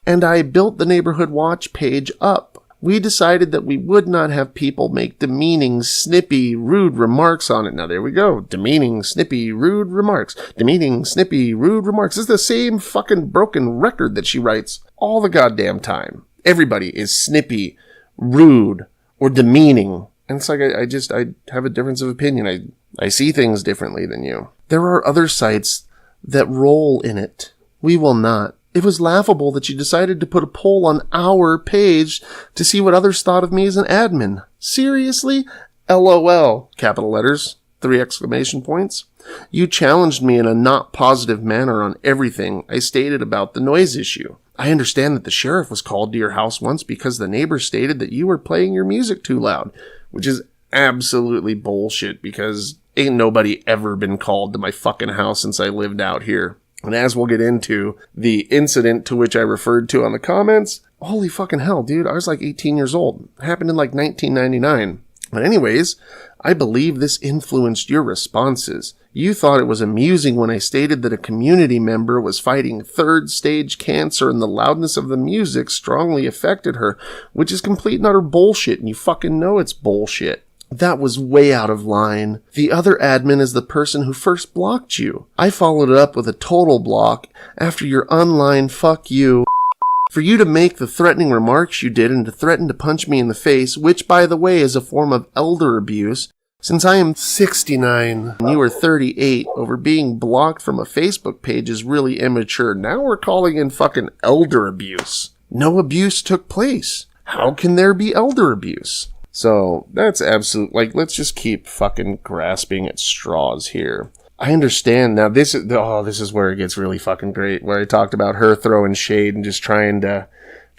And I built the Neighborhood Watch page up. We decided that we would not have people make demeaning, snippy, rude remarks on it. Now there we go. Demeaning, snippy, rude remarks. Demeaning, snippy, rude remarks. It's the same fucking broken record that she writes all the goddamn time. Everybody is snippy, rude, or demeaning. And it's like I have a difference of opinion. I see things differently than you. There are other sites that roll in it. We will not. It was laughable that you decided to put a poll on our page to see what others thought of me as an admin. Seriously? LOL. Capital letters. 3 exclamation points. You challenged me in a not positive manner on everything I stated about the noise issue. I understand that the sheriff was called to your house once because the neighbors stated that you were playing your music too loud, which is absolutely bullshit because ain't nobody ever been called to my fucking house since I lived out here. And as we'll get into the incident to which I referred to on the comments, holy fucking hell, dude, I was like 18 years old. It happened in like 1999. But anyways, I believe this influenced your responses. You thought it was amusing when I stated that a community member was fighting third stage cancer and the loudness of the music strongly affected her, which is complete and utter bullshit, and you fucking know it's bullshit. That was way out of line. The other admin is the person who first blocked you. I followed it up with a total block after your online fuck you. For you to make the threatening remarks you did and to threaten to punch me in the face, which by the way is a form of elder abuse, since I am 69 and you are 38, over being blocked from a Facebook page is really immature. Now we're calling in fucking elder abuse. No abuse took place. How can there be elder abuse? So, that's absolute, like, let's just keep fucking grasping at straws here. I understand now, this is where it gets really fucking great, where I talked about her throwing shade and just trying to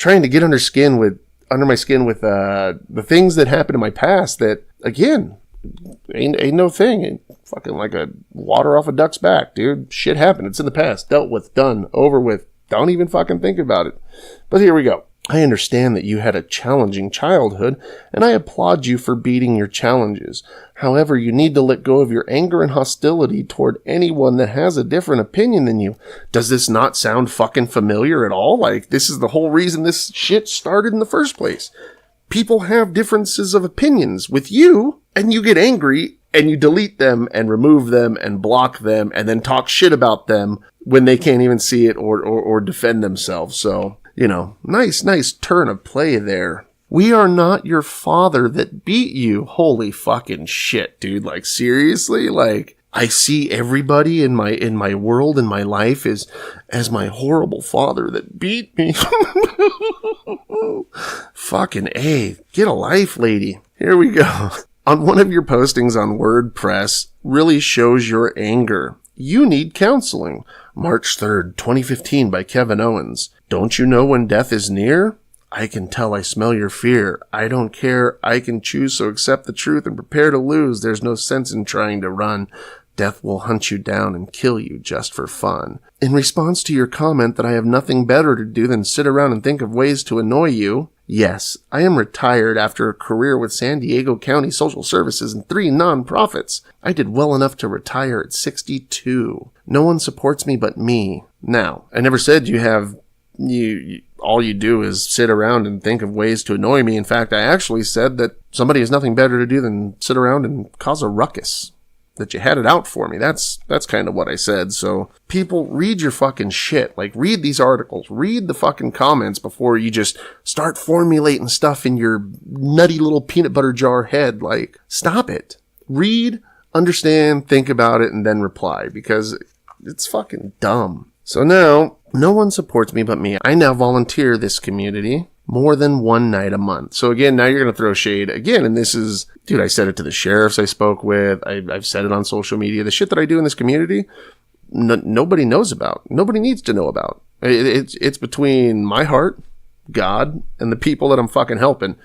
get under my skin with the things that happened in my past that, again, ain't no thing. Ain't fucking like a water off a duck's back, dude. Shit happened. It's in the past. Dealt with. Done. Over with. Don't even fucking think about it. But here we go. I understand that you had a challenging childhood, and I applaud you for beating your challenges. However, you need to let go of your anger and hostility toward anyone that has a different opinion than you. Does this not sound fucking familiar at all? Like, this is the whole reason this shit started in the first place. People have differences of opinions with you, and you get angry, and you delete them, and remove them, and block them, and then talk shit about them when they can't even see it or defend themselves. So, you know, nice turn of play there. We are not your father that beat you. Holy fucking shit, dude. Like, seriously? Like, I see everybody in my world, in my life, as my horrible father that beat me. Fucking A. Get a life, lady. Here we go. On one of your postings on WordPress really shows your anger. You need counseling. March 3rd, 2015 by Kevin Owens. Don't you know when death is near? I can tell I smell your fear. I don't care. I can choose, so accept the truth and prepare to lose. There's no sense in trying to run. Death will hunt you down and kill you just for fun. In response to your comment that I have nothing better to do than sit around and think of ways to annoy you, yes, I am retired after a career with San Diego County Social Services and 3 nonprofits. I did well enough to retire at 62. No one supports me but me. Now, I never said all you do is sit around and think of ways to annoy me. In fact, I actually said that somebody has nothing better to do than sit around and cause a ruckus. that you had it out for me. That's kind of what I said. So people, read your fucking shit. Like, read these articles, read the fucking comments before you just start formulating stuff in your nutty little peanut butter jar head. Like, stop it. Read, understand, think about it, and then reply, because it's fucking dumb. So now, no one supports me but me. I now volunteer this community more than one night a month. So again, now you're going to throw shade again. And this is, dude, I said it to the sheriffs I spoke with. I've said it on social media. The shit that I do in this community, nobody knows about. Nobody needs to know about. It's between my heart, God, and the people that I'm fucking helping.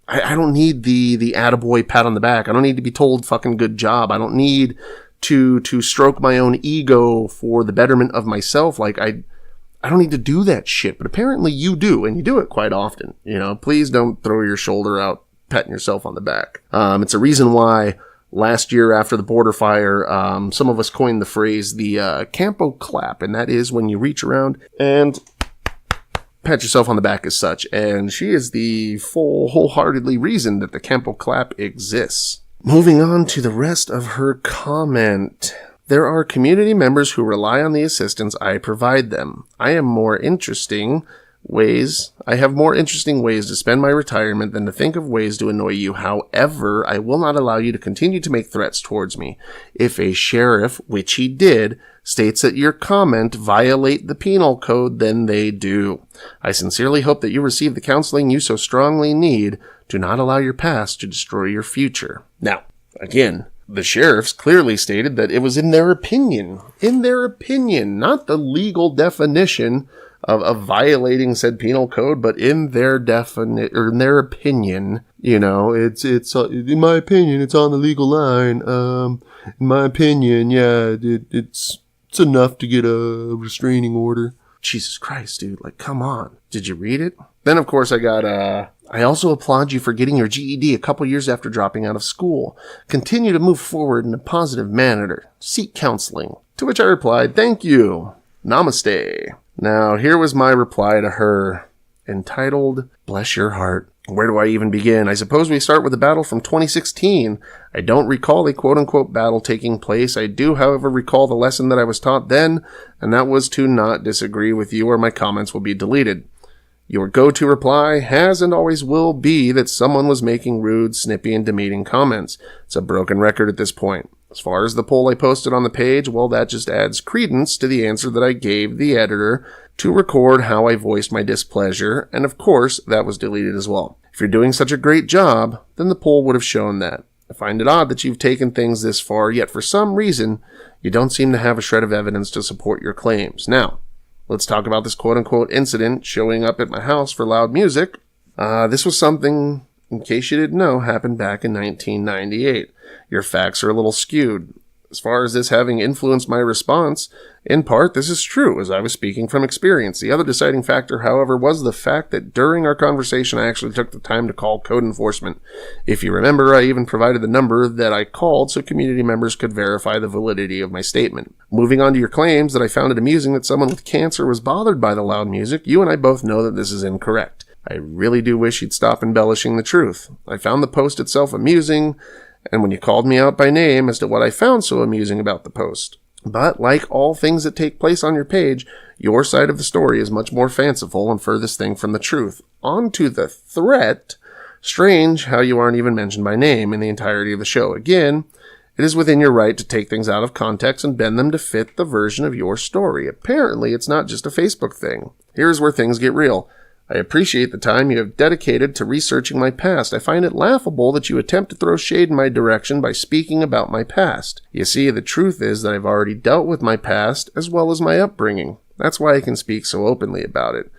I don't need the attaboy pat on the back. I don't need to be told fucking good job. I don't need to stroke my own ego for the betterment of myself. Like, I don't need to do that shit, but apparently you do, and you do it quite often. You know, please don't throw your shoulder out patting yourself on the back. It's a reason why last year after the border fire, some of us coined the phrase the Campo clap, and that is when you reach around and pat yourself on the back as such. And she is the wholeheartedly reason that the Campo clap exists. Moving on to the rest of her comment. There are community members who rely on the assistance I provide them. I have more interesting ways to spend my retirement than to think of ways to annoy you. However, I will not allow you to continue to make threats towards me. If a sheriff, which he did, states that your comment violate the penal code, then they do. I sincerely hope that you receive the counseling you so strongly need. Do not allow your past to destroy your future. Now, again, the sheriffs clearly stated that it was in their opinion, not the legal definition of violating said penal code, but in their in their opinion, you know, it's in my opinion, it's on the legal line. In my opinion, yeah, it's enough to get a restraining order. Jesus Christ, dude, like, come on. Did you read it? Then, of course, I also applaud you for getting your GED a couple years after dropping out of school. Continue to move forward in a positive manner. Seek counseling. To which I replied, thank you. Namaste. Now, here was my reply to her, entitled, Bless Your Heart. Where do I even begin? I suppose we start with the battle from 2016. I don't recall a quote-unquote battle taking place. I do, however, recall the lesson that I was taught then, and that was to not disagree with you or my comments will be deleted. Your go-to reply has and always will be that someone was making rude, snippy, and demeaning comments. It's a broken record at this point. As far as the poll I posted on the page, well, that just adds credence to the answer that I gave the editor to record how I voiced my displeasure, and of course, that was deleted as well. If you're doing such a great job, then the poll would have shown that. I find it odd that you've taken things this far, yet for some reason, you don't seem to have a shred of evidence to support your claims. Now, let's talk about this quote-unquote incident showing up at my house for loud music. This was something, in case you didn't know, happened back in 1998. Your facts are a little skewed. As far as this having influenced my response, in part, this is true, as I was speaking from experience. The other deciding factor, however, was the fact that during our conversation, I actually took the time to call code enforcement. If you remember, I even provided the number that I called so community members could verify the validity of my statement. Moving on to your claims that I found it amusing that someone with cancer was bothered by the loud music, you and I both know that this is incorrect. I really do wish you'd stop embellishing the truth. I found the post itself amusing, and when you called me out by name as to what I found so amusing about the post. But, like all things that take place on your page, your side of the story is much more fanciful and furthest thing from the truth. On to the threat. Strange how you aren't even mentioned by name in the entirety of the show. Again, it is within your right to take things out of context and bend them to fit the version of your story. Apparently, it's not just a Facebook thing. Here's where things get real. I appreciate the time you have dedicated to researching my past. I find it laughable that you attempt to throw shade in my direction by speaking about my past. You see, the truth is that I've already dealt with my past as well as my upbringing. That's why I can speak so openly about it.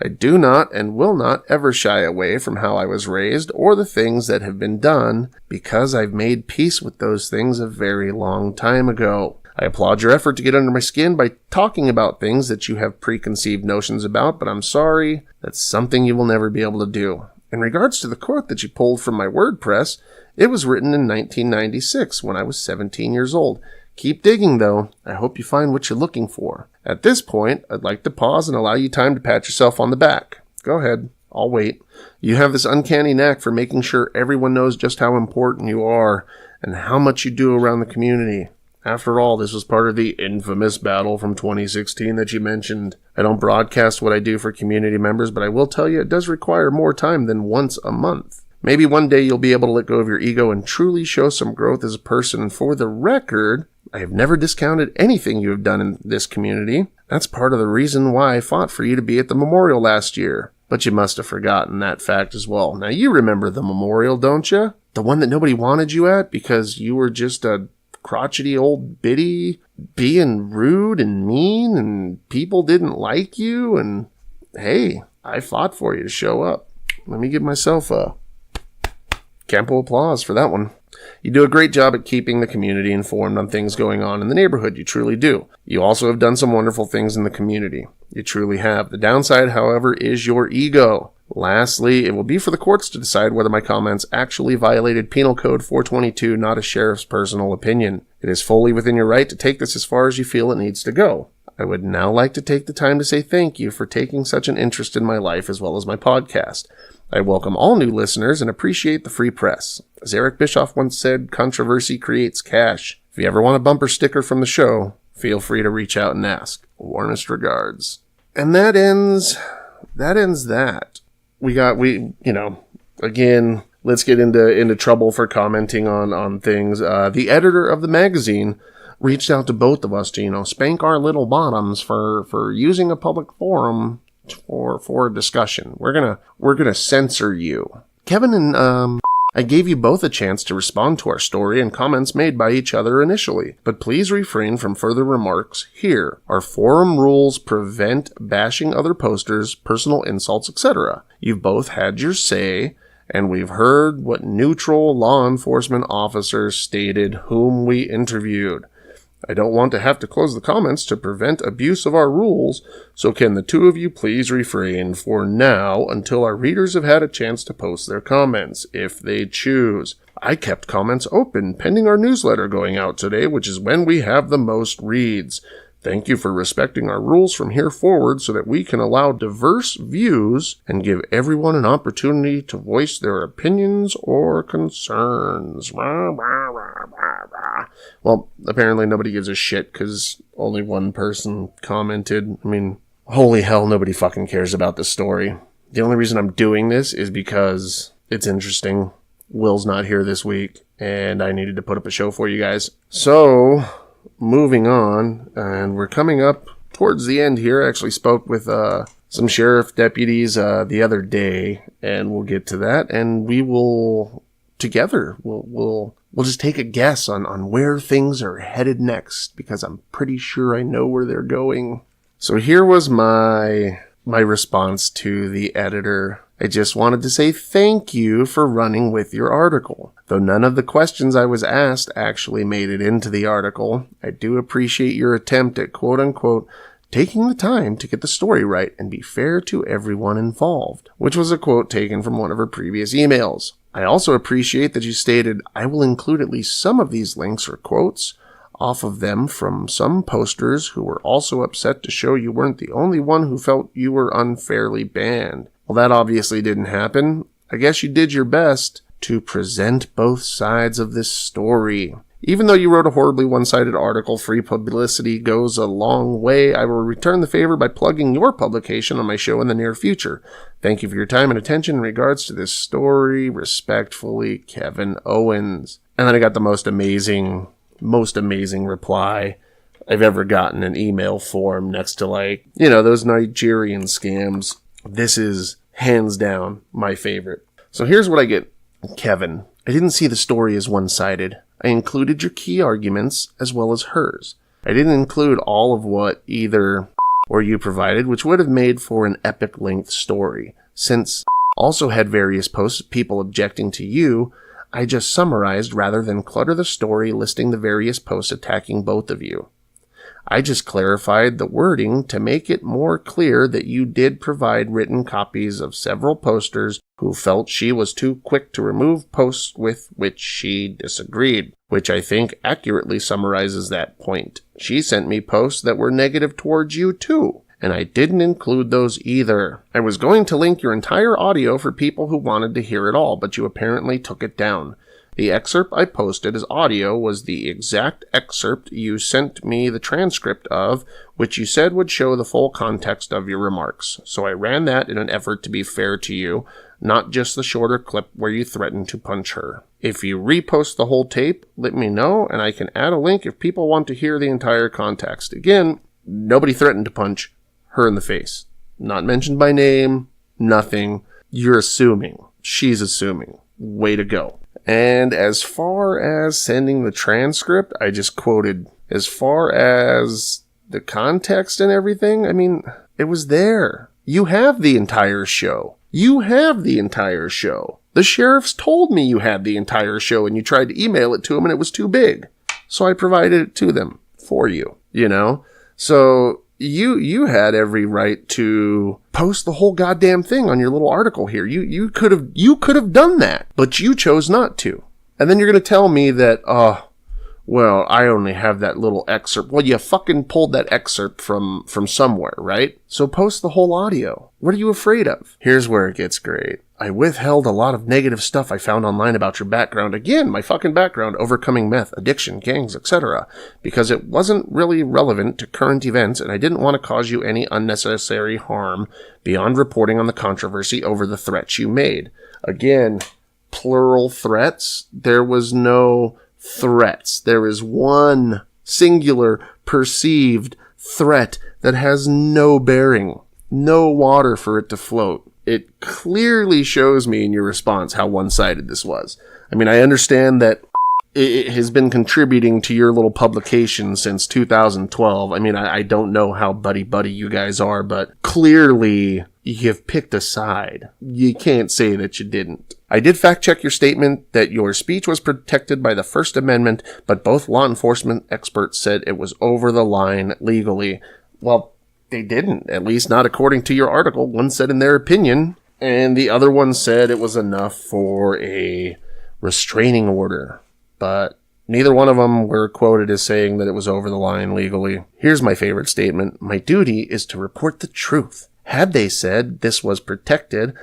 I do not and will not ever shy away from how I was raised or the things that have been done because I've made peace with those things a very long time ago. I applaud your effort to get under my skin by talking about things that you have preconceived notions about, but I'm sorry, that's something you will never be able to do. In regards to the quote that you pulled from my WordPress, it was written in 1996 when I was 17 years old. Keep digging, though. I hope you find what you're looking for. At this point, I'd like to pause and allow you time to pat yourself on the back. Go ahead. I'll wait. You have this uncanny knack for making sure everyone knows just how important you are, and how much you do around the community. After all, this was part of the infamous battle from 2016 that you mentioned. I don't broadcast what I do for community members, but I will tell you it does require more time than once a month. Maybe one day you'll be able to let go of your ego and truly show some growth as a person. And for the record, I have never discounted anything you have done in this community. That's part of the reason why I fought for you to be at the memorial last year. But you must have forgotten that fact as well. Now you remember the memorial, don't you? The one that nobody wanted you at because you were just a crotchety old biddy being rude and mean and people didn't like you. And hey, I fought for you to show up. Let me give myself a Campo applause for that one. You do a great job at keeping the community informed on things going on in the neighborhood. You truly do. You also have done some wonderful things in the community. You truly have. The downside, however, is your ego. Lastly, it will be for the courts to decide whether my comments actually violated Penal Code 422, not a sheriff's personal opinion. It is fully within your right to take this as far as you feel it needs to go. I would now like to take the time to say thank you for taking such an interest in my life as well as my podcast. I welcome all new listeners and appreciate the free press. As Eric Bischoff once said, controversy creates cash. If you ever want a bumper sticker from the show, feel free to reach out and ask. Warmest regards. And that ends that. Again, let's get into trouble for commenting on things. The editor of the magazine reached out to both of us to, spank our little bottoms for using a public forum for a discussion. We're gonna censor you. Kevin and I gave you both a chance to respond to our story and comments made by each other initially, but please refrain from further remarks here. Our forum rules prevent bashing other posters, personal insults, etc. You've both had your say, and we've heard what neutral law enforcement officers stated whom we interviewed. I don't want to have to close the comments to prevent abuse of our rules, so can the two of you please refrain for now until our readers have had a chance to post their comments, if they choose. I kept comments open pending our newsletter going out today, which is when we have the most reads. Thank you for respecting our rules from here forward so that we can allow diverse views and give everyone an opportunity to voice their opinions or concerns. Well, apparently nobody gives a shit because only one person commented. I mean, holy hell, nobody fucking cares about this story. The only reason I'm doing this is because it's interesting. Will's not here this week, and I needed to put up a show for you guys. So, moving on, and we're coming up towards the end here. I actually spoke with some sheriff deputies the other day, and we'll get to that, and we will together we'll just take a guess on where things are headed next, because I'm pretty sure I know where they're going. So here was my response to the editor. I just wanted to say thank you for running with your article. Though none of the questions I was asked actually made it into the article, I do appreciate your attempt at quote-unquote taking the time to get the story right and be fair to everyone involved, which was a quote taken from one of her previous emails. I also appreciate that you stated, I will include at least some of these links or quotes off of them from some posters who were also upset to show you weren't the only one who felt you were unfairly banned. Well, that obviously didn't happen. I guess you did your best to present both sides of this story. Even though you wrote a horribly one-sided article, free publicity goes a long way. I will return the favor by plugging your publication on my show in the near future. Thank you for your time and attention in regards to this story. Respectfully, Kevin Owens. And then I got the most amazing reply I've ever gotten in email form next to those Nigerian scams. This is hands down my favorite. So here's what I get. Kevin, I didn't see the story as one-sided. I included your key arguments as well as hers. I didn't include all of what either or you provided, which would have made for an epic length story. Since also had various posts of people objecting to you, I just summarized rather than clutter the story listing the various posts attacking both of you. I just clarified the wording to make it more clear that you did provide written copies of several posters who felt she was too quick to remove posts with which she disagreed, which I think accurately summarizes that point. She sent me posts that were negative towards you too, and I didn't include those either. I was going to link your entire audio for people who wanted to hear it all, but you apparently took it down. The excerpt I posted as audio was the exact excerpt you sent me the transcript of, which you said would show the full context of your remarks. So I ran that in an effort to be fair to you, not just the shorter clip where you threatened to punch her. If you repost the whole tape, let me know, and I can add a link if people want to hear the entire context. Again, nobody threatened to punch her in the face. Not mentioned by name, nothing. You're assuming. She's assuming. Way to go. And as far as sending the transcript, I just quoted. As far as the context and everything, I mean, it was there. You have the entire show. You have the entire show. The sheriffs told me you had the entire show, and you tried to email it to them, and it was too big. So I provided it to them for you, you know? So you had every right to post the whole goddamn thing on your little article here. You could have done that, but you chose not to. And then you're going to tell me that, well, I only have that little excerpt. Well, you fucking pulled that excerpt from somewhere, right? So post the whole audio. What are you afraid of? Here's where it gets great. I withheld a lot of negative stuff I found online about your background. Again, my fucking background, overcoming meth, addiction, gangs, etc. Because it wasn't really relevant to current events, and I didn't want to cause you any unnecessary harm beyond reporting on the controversy over the threats you made. Again, plural threats. There was no threats. There is one singular perceived threat that has no bearing, no water for it to float. It clearly shows me in your response how one-sided this was. I mean, I understand that it has been contributing to your little publication since 2012. I mean, I don't know how buddy-buddy you guys are, but clearly you've picked a side. You can't say that you didn't. I did fact-check your statement that your speech was protected by the First Amendment, but both law enforcement experts said it was over the line legally. Well, they didn't, at least not according to your article. One said in their opinion, and the other one said it was enough for a restraining order. But neither one of them were quoted as saying that it was over the line legally. Here's my favorite statement. My duty is to report the truth. Had they said this was protected,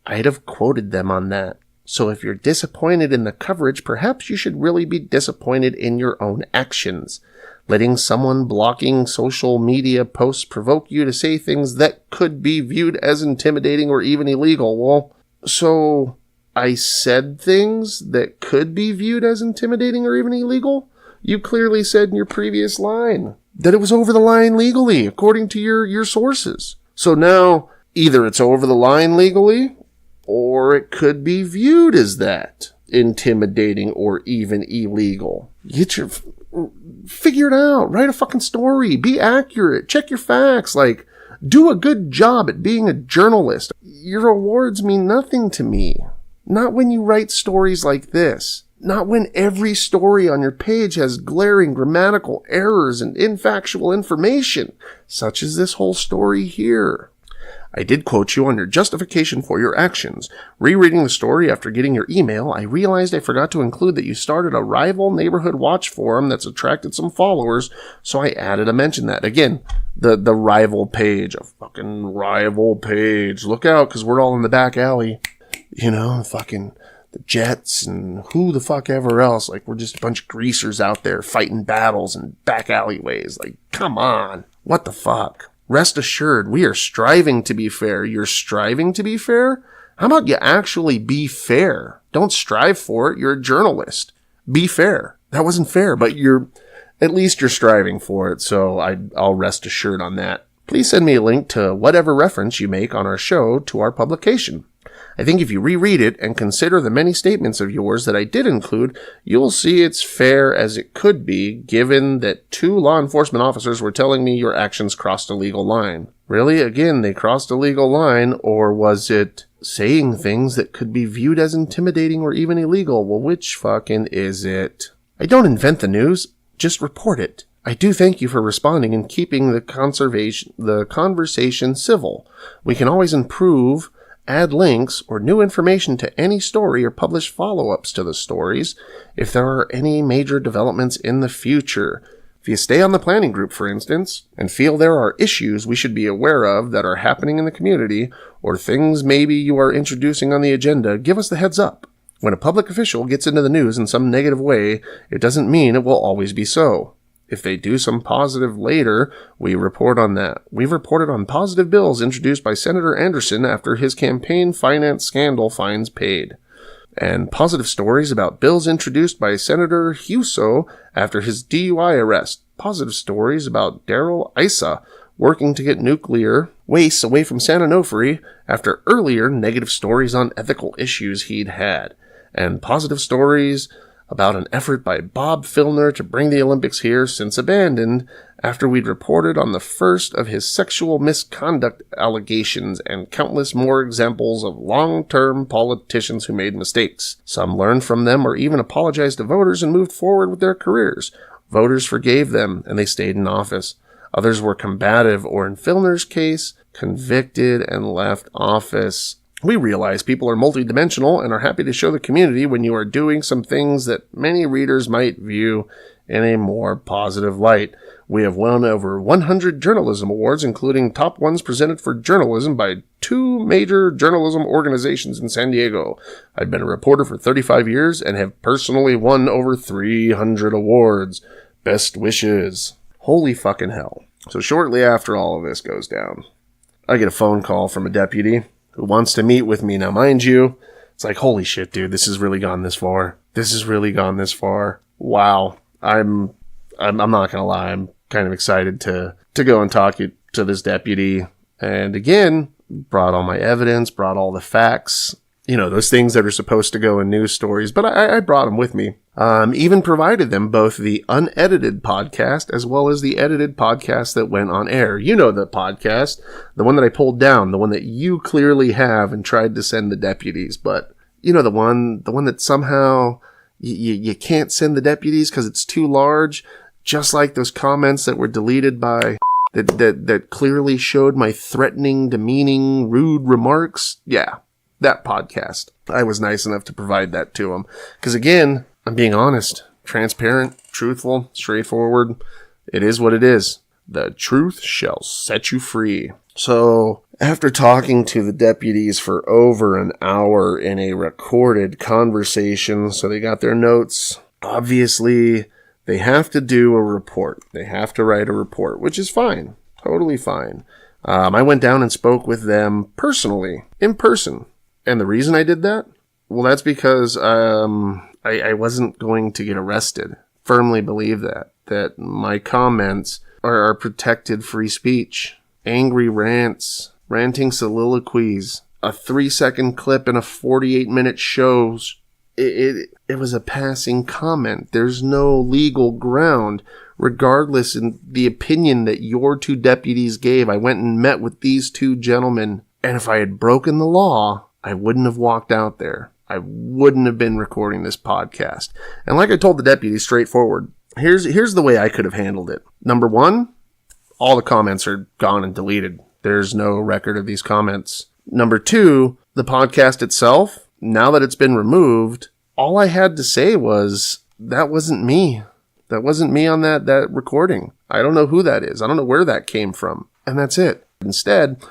I'd have quoted them on that. So if you're disappointed in the coverage, perhaps you should really be disappointed in your own actions. Letting someone blocking social media posts provoke you to say things that could be viewed as intimidating or even illegal. Well, so I said things that could be viewed as intimidating or even illegal? You clearly said in your previous line that it was over the line legally, according to your sources. So now, either it's over the line legally, or it could be viewed as that, intimidating or even illegal. Figure it out. Write a fucking story. Be accurate. Check your facts. Like, do a good job at being a journalist. Your awards mean nothing to me. Not when you write stories like this. Not when every story on your page has glaring grammatical errors and infactual information, such as this whole story here. I did quote you on your justification for your actions. Rereading the story after getting your email, I realized I forgot to include that you started a rival neighborhood watch forum that's attracted some followers, so I added a mention that. Again, the rival page, a fucking rival page. Look out, because we're all in the back alley. You know, fucking the Jets and who the fuck ever else. Like, we're just a bunch of greasers out there fighting battles in back alleyways. Like, come on. What the fuck? Rest assured, we are striving to be fair. You're striving to be fair? How about you actually be fair? Don't strive for it. You're a journalist. Be fair. That wasn't fair, but at least you're striving for it, so I'll rest assured on that. Please send me a link to whatever reference you make on our show to our publication. I think if you reread it and consider the many statements of yours that I did include, you'll see it's fair as it could be, given that 2 law enforcement officers were telling me your actions crossed a legal line. Really? Again, they crossed a legal line, or was it saying things that could be viewed as intimidating or even illegal? Well, which fucking is it? I don't invent the news, just report it. I do thank you for responding and keeping the conversation civil. We can always improve, add links or new information to any story or publish follow-ups to the stories if there are any major developments in the future. If you stay on the planning group, for instance, and feel there are issues we should be aware of that are happening in the community, or things maybe you are introducing on the agenda, give us the heads up. When a public official gets into the news in some negative way, it doesn't mean it will always be so. If they do some positive later, we report on that. We've reported on positive bills introduced by Senator Anderson after his campaign finance scandal fines paid. And positive stories about bills introduced by Senator Huso after his DUI arrest. Positive stories about Daryl Issa working to get nuclear waste away from San Onofre after earlier negative stories on ethical issues he'd had. And positive stories about an effort by Bob Filner to bring the Olympics here since abandoned after we'd reported on the first of his sexual misconduct allegations and countless more examples of long-term politicians who made mistakes. Some learned from them or even apologized to voters and moved forward with their careers. Voters forgave them and they stayed in office. Others were combative or, in Filner's case, convicted and left office. We realize people are multidimensional and are happy to show the community when you are doing some things that many readers might view in a more positive light. We have won over 100 journalism awards, including top ones presented for journalism by 2 major journalism organizations in San Diego. I've been a reporter for 35 years and have personally won over 300 awards. Best wishes. Holy fucking hell. So shortly after all of this goes down, I get a phone call from a deputy who wants to meet with me. Now, mind you, it's like, holy shit, dude, this has really gone this far. This has really gone this far. Wow. I'm not gonna lie, I'm kind of excited to go and talk to this deputy. And again, brought all my evidence, brought all the facts, you know, those things that are supposed to go in news stories, but I brought them with me. Even provided them both the unedited podcast as well as the edited podcast that went on air. You know the podcast, the one that I pulled down, the one that you clearly have and tried to send the deputies, but you know the one that somehow you can't send the deputies because it's too large, just like those comments that were deleted by that clearly showed my threatening, demeaning, rude remarks. Yeah. That podcast. I was nice enough to provide that to him. Because again, I'm being honest, transparent, truthful, straightforward. It is what it is. The truth shall set you free. So, after talking to the deputies for over an hour in a recorded conversation, so they got their notes, obviously, they have to do a report. They have to write a report, which is fine. Totally fine. I went down and spoke with them personally, in person. And the reason I did that? Well, that's because I wasn't going to get arrested. Firmly believe that my comments are protected free speech. Angry rants, ranting soliloquies, a 3-second clip in a 48-minute show. It was a passing comment. There's no legal ground. Regardless in the opinion that your 2 deputies gave, I went and met with these 2 gentlemen. And if I had broken the law, I wouldn't have walked out there. I wouldn't have been recording this podcast. And like I told the deputy straightforward, here's the way I could have handled it. Number 1, all the comments are gone and deleted. There's no record of these comments. Number 2, the podcast itself, now that it's been removed, all I had to say was, that wasn't me. That wasn't me on that recording. I don't know who that is. I don't know where that came from. And that's it. Instead,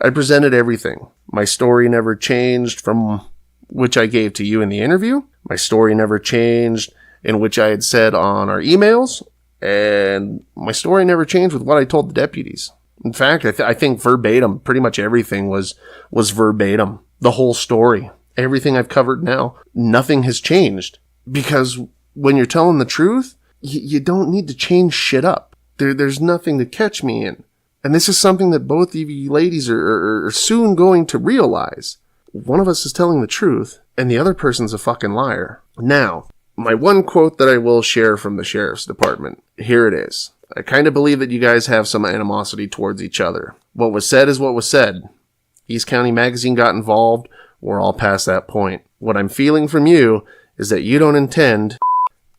I presented everything. My story never changed from which I gave to you in the interview. My story never changed in which I had said on our emails. And my story never changed with what I told the deputies. In fact, I think verbatim, pretty much everything was verbatim. The whole story. Everything I've covered now. Nothing has changed. Because when you're telling the truth, you don't need to change shit up. There's nothing to catch me in. And this is something that both of you ladies are soon going to realize. One of us is telling the truth, and the other person's a fucking liar. Now, my one quote that I will share from the sheriff's department. Here it is. I kind of believe that you guys have some animosity towards each other. What was said is what was said. East County Magazine got involved. We're all past that point. What I'm feeling from you is that you don't intend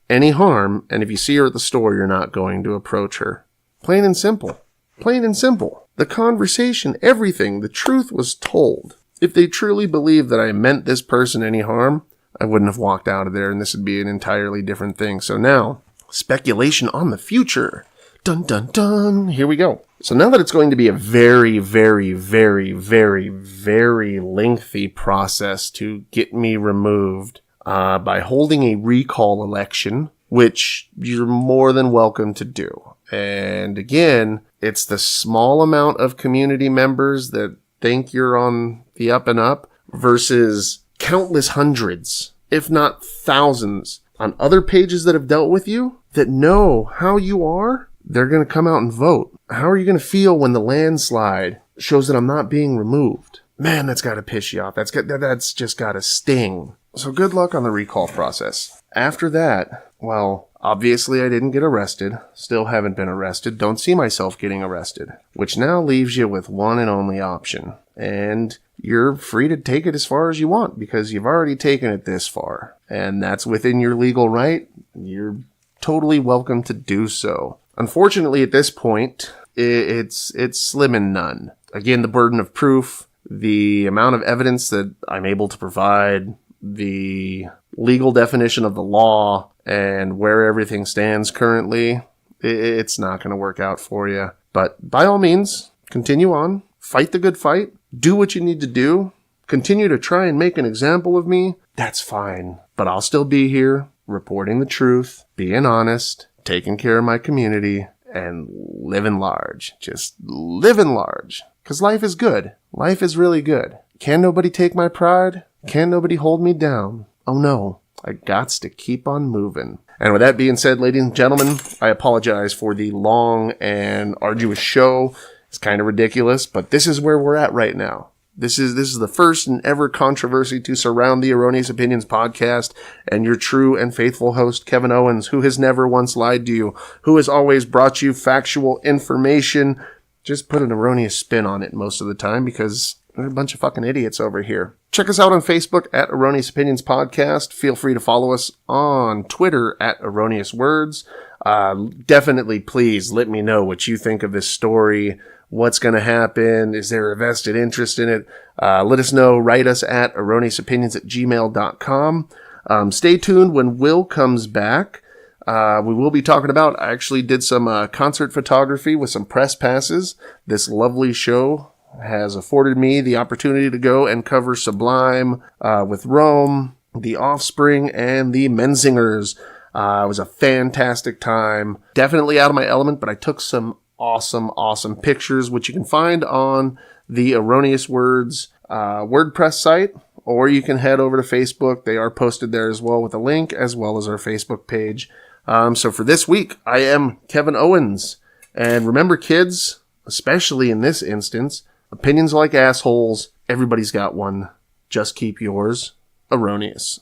any harm, and if you see her at the store, you're not going to approach her. Plain and simple. Plain and simple. The conversation, everything, the truth was told. If they truly believed that I meant this person any harm, I wouldn't have walked out of there, and this would be an entirely different thing. So now, speculation on the future. Dun dun dun. Here we go. So now that it's going to be a very, very, very, very, very lengthy process to get me removed by holding a recall election, which you're more than welcome to do. And again, it's the small amount of community members that think you're on the up and up versus countless hundreds, if not thousands, on other pages that have dealt with you that know how you are. They're going to come out and vote. How are you going to feel when the landslide shows that I'm not being removed? Man, that's got to piss you off. That's just got to sting. So good luck on the recall process. After that, well, obviously I didn't get arrested. Still haven't been arrested. Don't see myself getting arrested. Which now leaves you with one and only option. And you're free to take it as far as you want because you've already taken it this far. And that's within your legal right. You're totally welcome to do so. Unfortunately, at this point, it's slim and none. Again, the burden of proof, the amount of evidence that I'm able to provide, the legal definition of the law, and where everything stands currently, it's not going to work out for you. But by all means, continue on. Fight the good fight. Do what you need to do. Continue to try and make an example of me. That's fine. But I'll still be here, reporting the truth, being honest, taking care of my community, and living large. Just living large. Because life is good. Life is really good. Can nobody take my pride? Can nobody hold me down? Oh no, I gots to keep on moving. And with that being said, ladies and gentlemen, I apologize for the long and arduous show. It's kind of ridiculous, but this is where we're at right now. This is the first and ever controversy to surround the Erroneous Opinions podcast, and your true and faithful host, Kevin Owens, who has never once lied to you, who has always brought you factual information, just put an erroneous spin on it most of the time because we're a bunch of fucking idiots over here. Check us out on Facebook at Erroneous Opinions Podcast. Feel free to follow us on Twitter at Erroneous Words. Definitely, please let me know what you think of this story. What's going to happen? Is there a vested interest in it? Let us know. Write us at erroneousopinions@gmail.com. Stay tuned when Will comes back. We will be talking about, I actually did some concert photography with some press passes. This lovely show has afforded me the opportunity to go and cover Sublime with Rome, The Offspring, and the Menzingers. It was a fantastic time. Definitely out of my element, but I took some awesome pictures, which you can find on the Erroneous Words WordPress site, or you can head over to Facebook. They are posted there as well with a link, as well as our Facebook page. So for this week, I am Kevin Owens. And remember, kids, especially in this instance, opinions like assholes. Everybody's got one. Just keep yours erroneous.